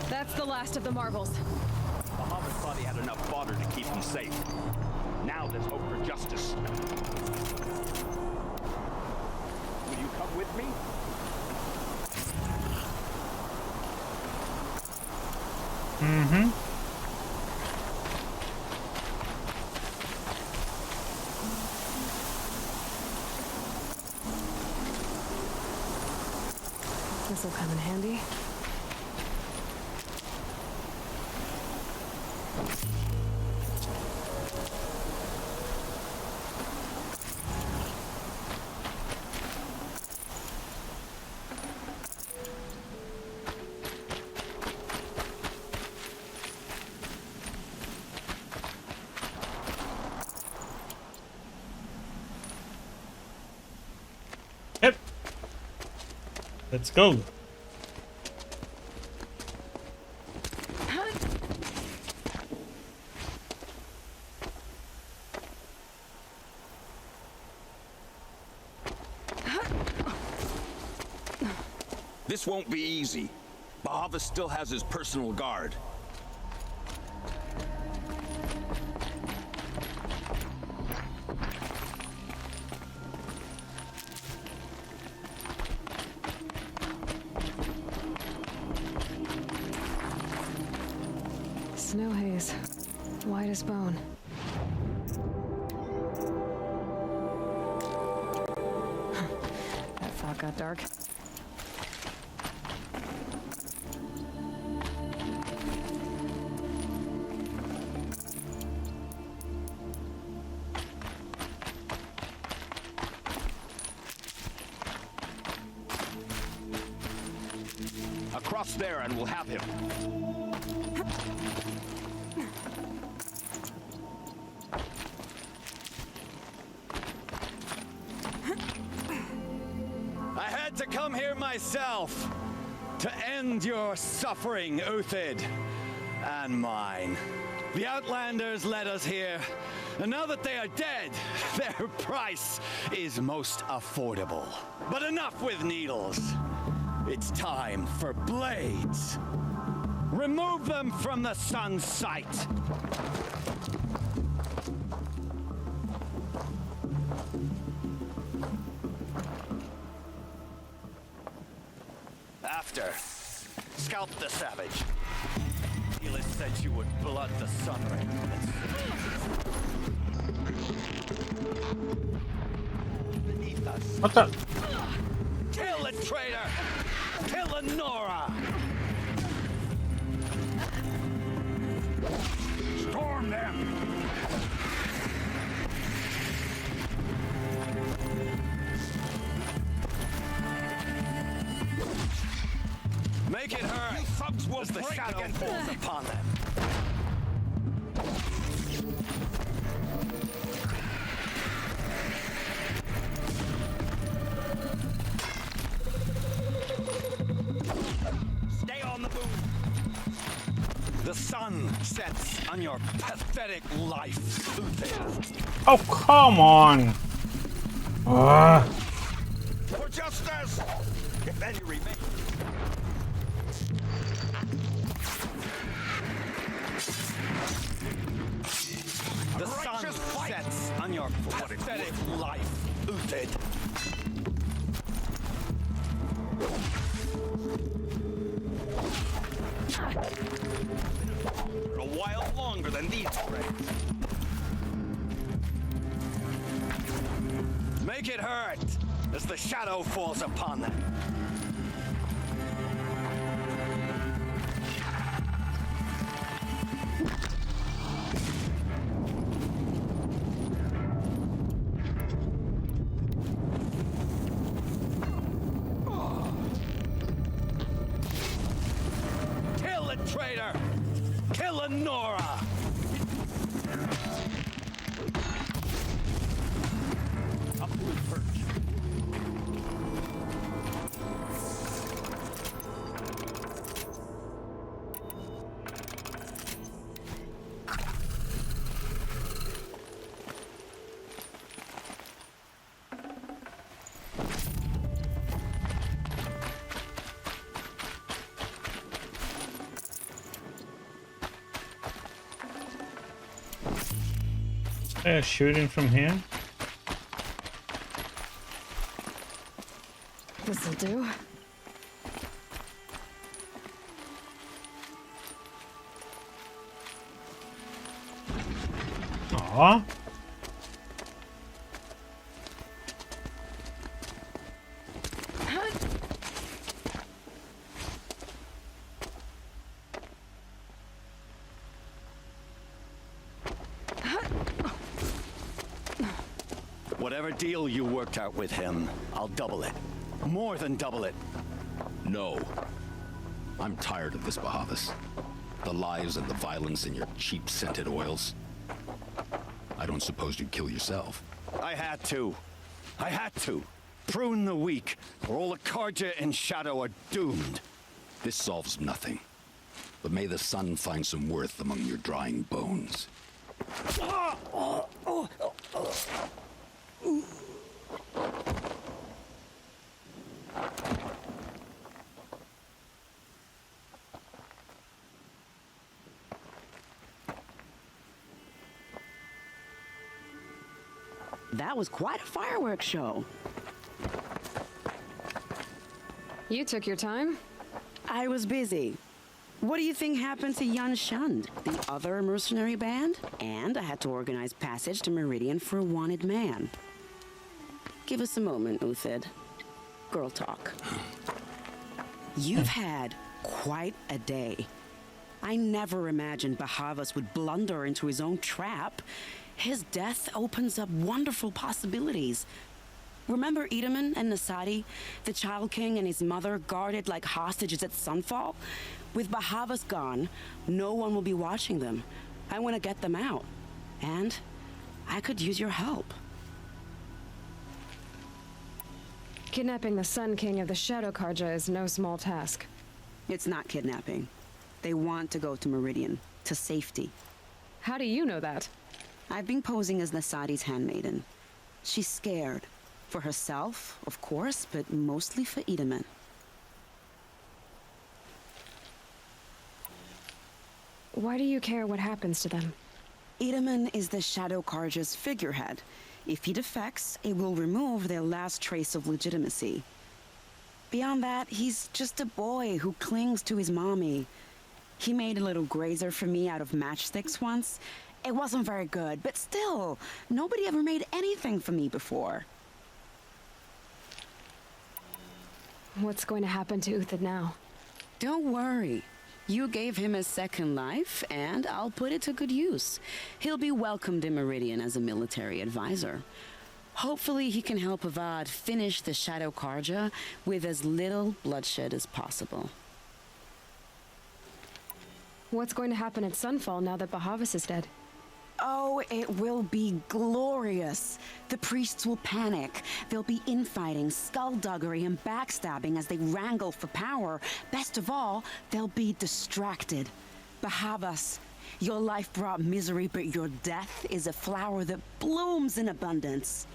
That's the last of the marbles. Bahamut thought he had enough fodder to keep him safe. Now there's hope for justice. Will you come with me? Mm-hmm. This'll come in handy. Yep. Let's go. This won't be easy. Bahamut still has his personal guard. snow haze. White as bone. That fog got dark. Across there and we'll have him. I had to come here myself to end your suffering, Uthid, and mine. The Outlanders led us here, and now that they are dead, their price is most affordable. But enough with needles. It's time for blades. Remove them from the sun's sight. After, scalp the savage. Elis said you would blood the sun ring. Beneath us. What the? Kill the traitor! Kill Nora! Storm them! Make it hurt! You thugs will as the shadow falls upon them. Stay on the move! The sun sets on your pathetic life, Uthid. Oh, come on! For justice! If any remain. The sun sets on your pathetic life, Uthid. For a while longer than these rays. Make it hurt as the shadow falls upon them. Kill the traitor! Kill Nora! Upward perch. They're shooting from here. This'll do. Aw. Whatever deal you worked out with him, I'll double it. More than double it. No. I'm tired of this, Bahavas. The lies and the violence and your cheap scented oils. I don't suppose you'd kill yourself. I had to. I had to. Prune the weak, or all the Carja and Shadow are doomed. This solves nothing. But may the sun find some worth among your drying bones. That was quite a fireworks show. You took your time. I was busy. What do you think happened to Yan Shund, the other mercenary band? And I had to organize passage to Meridian for a wanted man. Give us a moment, Uthid. Girl talk. You've had quite a day. I never imagined Bahavas would blunder into his own trap. His death opens up wonderful possibilities. Remember Edaman and Nasadi, the Child King and his mother guarded like hostages at Sunfall? With Bahavas gone, no one will be watching them. I want to get them out. And I could use your help. Kidnapping the Sun King of the Shadow Karja is no small task. It's not kidnapping. They want to go to Meridian, to safety. How do you know that? I've been posing as Nasadi's handmaiden. She's scared. For herself, of course, but mostly for Edaman. Why do you care what happens to them? Edaman is the Shadow Karja's figurehead. If he defects, it will remove their last trace of legitimacy. Beyond that, he's just a boy who clings to his mommy. He made a little grazer for me out of matchsticks once. It wasn't very good, but still, nobody ever made anything for me before. What's going to happen to Uthid now? Don't worry. You gave him a second life, and I'll put it to good use. He'll be welcomed in Meridian as a military advisor. Hopefully he can help Avad finish the Shadow Karja with as little bloodshed as possible. What's going to happen at Sunfall now that Bahavas is dead? Oh, it will be glorious. The priests will panic. There'll be infighting, skullduggery, and backstabbing as they wrangle for power. Best of all, they'll be distracted. Bahavas, your life brought misery, but your death is a flower that blooms in abundance.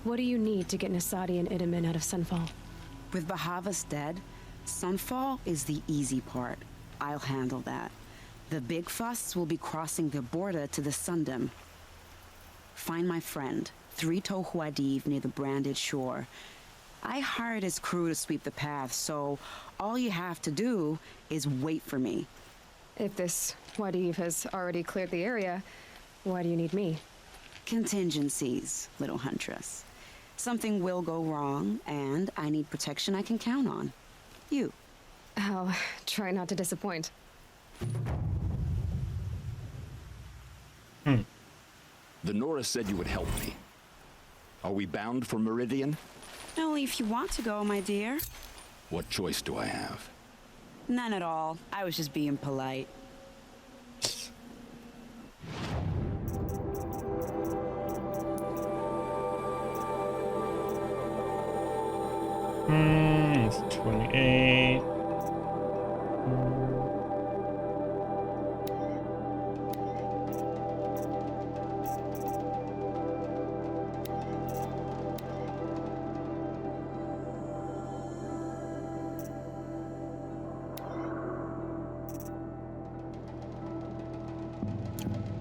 What do you need to get Nasadi and Edaman out of Sunfall? With Bahavas dead, Sunfall is the easy part. I'll handle that. The big fuss will be crossing the border to the Sundom. Find my friend, 3 Tohuadiv near the branded shore. I hired his crew to sweep the path, so all you have to do is wait for me. If this Wadiv has already cleared the area, why do you need me? Contingencies, little huntress. Something will go wrong, and I need protection I can count on. You. I'll try not to disappoint. The Nora said you would help me. Are we bound for Meridian? Only if you want to go, my dear. What choice do I have? None at all. I was just being polite. It's 28.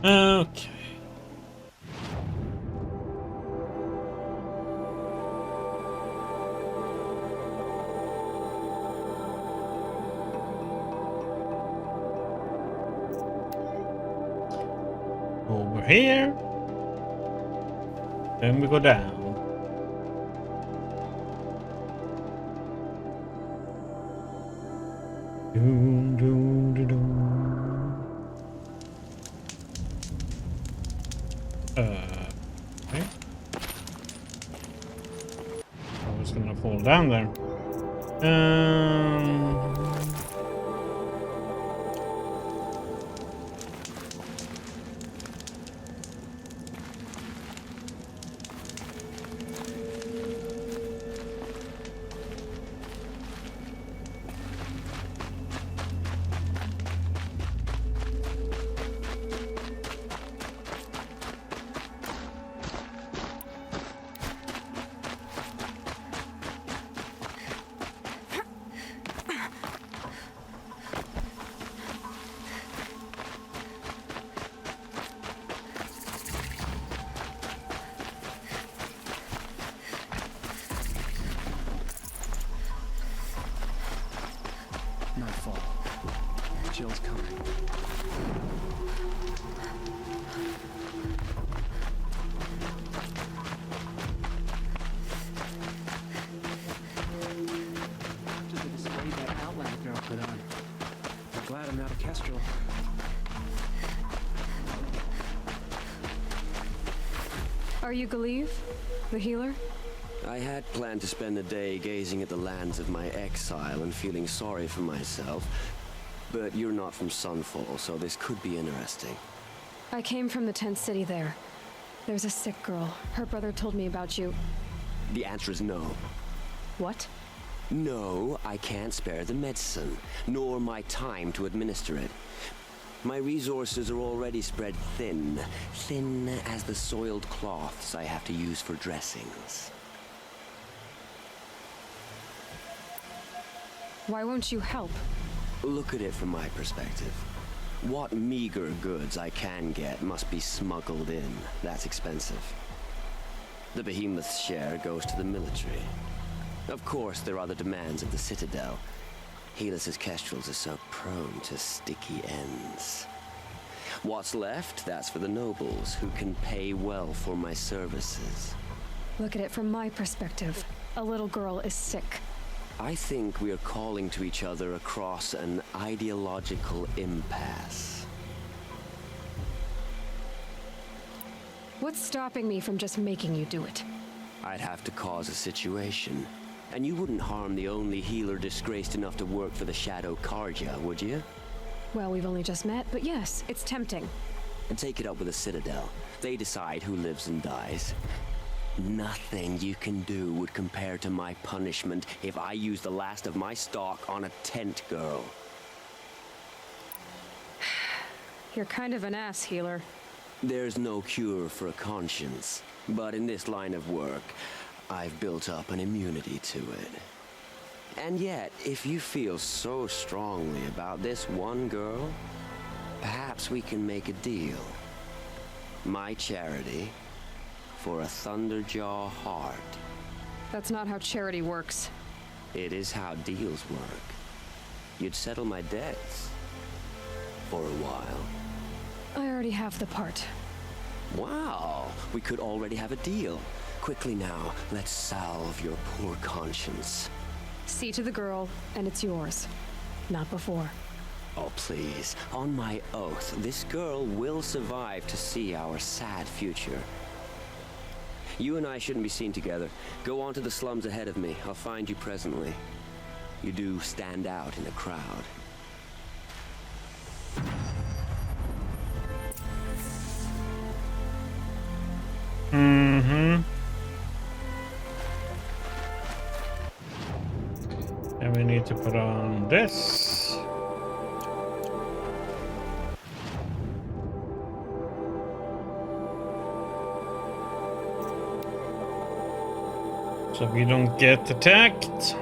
Okay. Over here. Then we go down. Doom, doom, doom, doom. Okay. I was gonna fall down there. Jill's coming. Just the display that Outland girl put on. I'm glad I'm not a Kestrel. Are you Galeev, the healer? I had planned to spend the day gazing at the lands of my exile and feeling sorry for myself. But you're not from Sunfall, so this could be interesting. I came from the tent city there. There's a sick girl. Her brother told me about you. The answer is no. What? No, I can't spare the medicine, nor my time to administer it. My resources are already spread thin, thin as the soiled cloths I have to use for dressings. Why won't you help? Look at it from my perspective. What meager goods I can get must be smuggled in. That's expensive. The Behemoth's share goes to the military. Of course, there are the demands of the Citadel. Helis's Kestrels are so prone to sticky ends. What's left, that's for the nobles, who can pay well for my services. Look at it from my perspective. A little girl is sick. I think we are calling to each other across an ideological impasse. What's stopping me from just making you do it? I'd have to cause a situation. And you wouldn't harm the only healer disgraced enough to work for the Shadow Carja, would you? Well, we've only just met, but yes, it's tempting. And take it up with the Citadel. They decide who lives and dies. Nothing you can do would compare to my punishment if I use the last of my stock on a tent girl. You're kind of an ass, healer. There's no cure for a conscience, but in this line of work, I've built up an immunity to it. And yet, if you feel so strongly about this one girl, perhaps we can make a deal. My charity for a Thunderjaw heart. That's not how charity works. It is how deals work. You'd settle my debts. For a while. I already have the part. Wow, we could already have a deal. Quickly now, let's salve your poor conscience. See to the girl, and it's yours. Not before. Oh, please. On my oath, this girl will survive to see our sad future. You and I shouldn't be seen together. Go on to the slums ahead of me. I'll find you presently. You do stand out in a crowd. Mm-hmm. And we need to put on this. So we don't get attacked.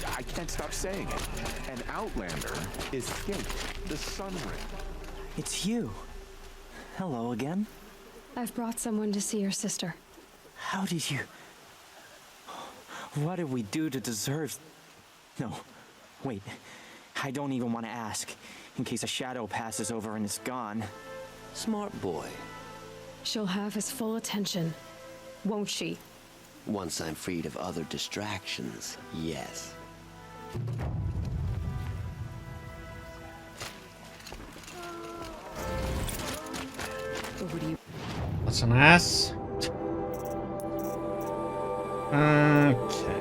I can't stop saying it. An Outlander escaped the Sun Ring. It's you. Hello again. I've brought someone to see your sister. How did you... What did we do to deserve... No. Wait. I don't even want to ask. In case a shadow passes over and is gone. Smart boy. She'll have his full attention. Won't she? Once I'm freed of other distractions, yes. Over to you. That's an ass. Okay.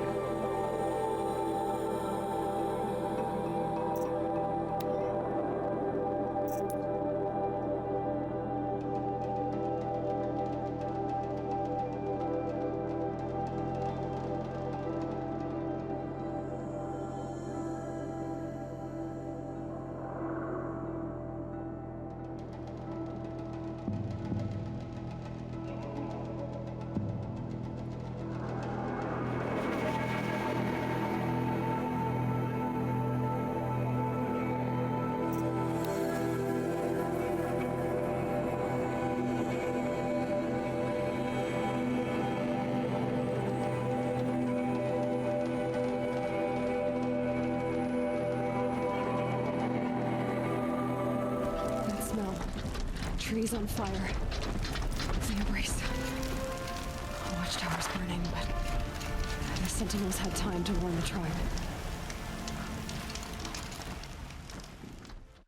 trees on fire. The Embrace. The watchtower's burning, but the Sentinels had time to warn the tribe.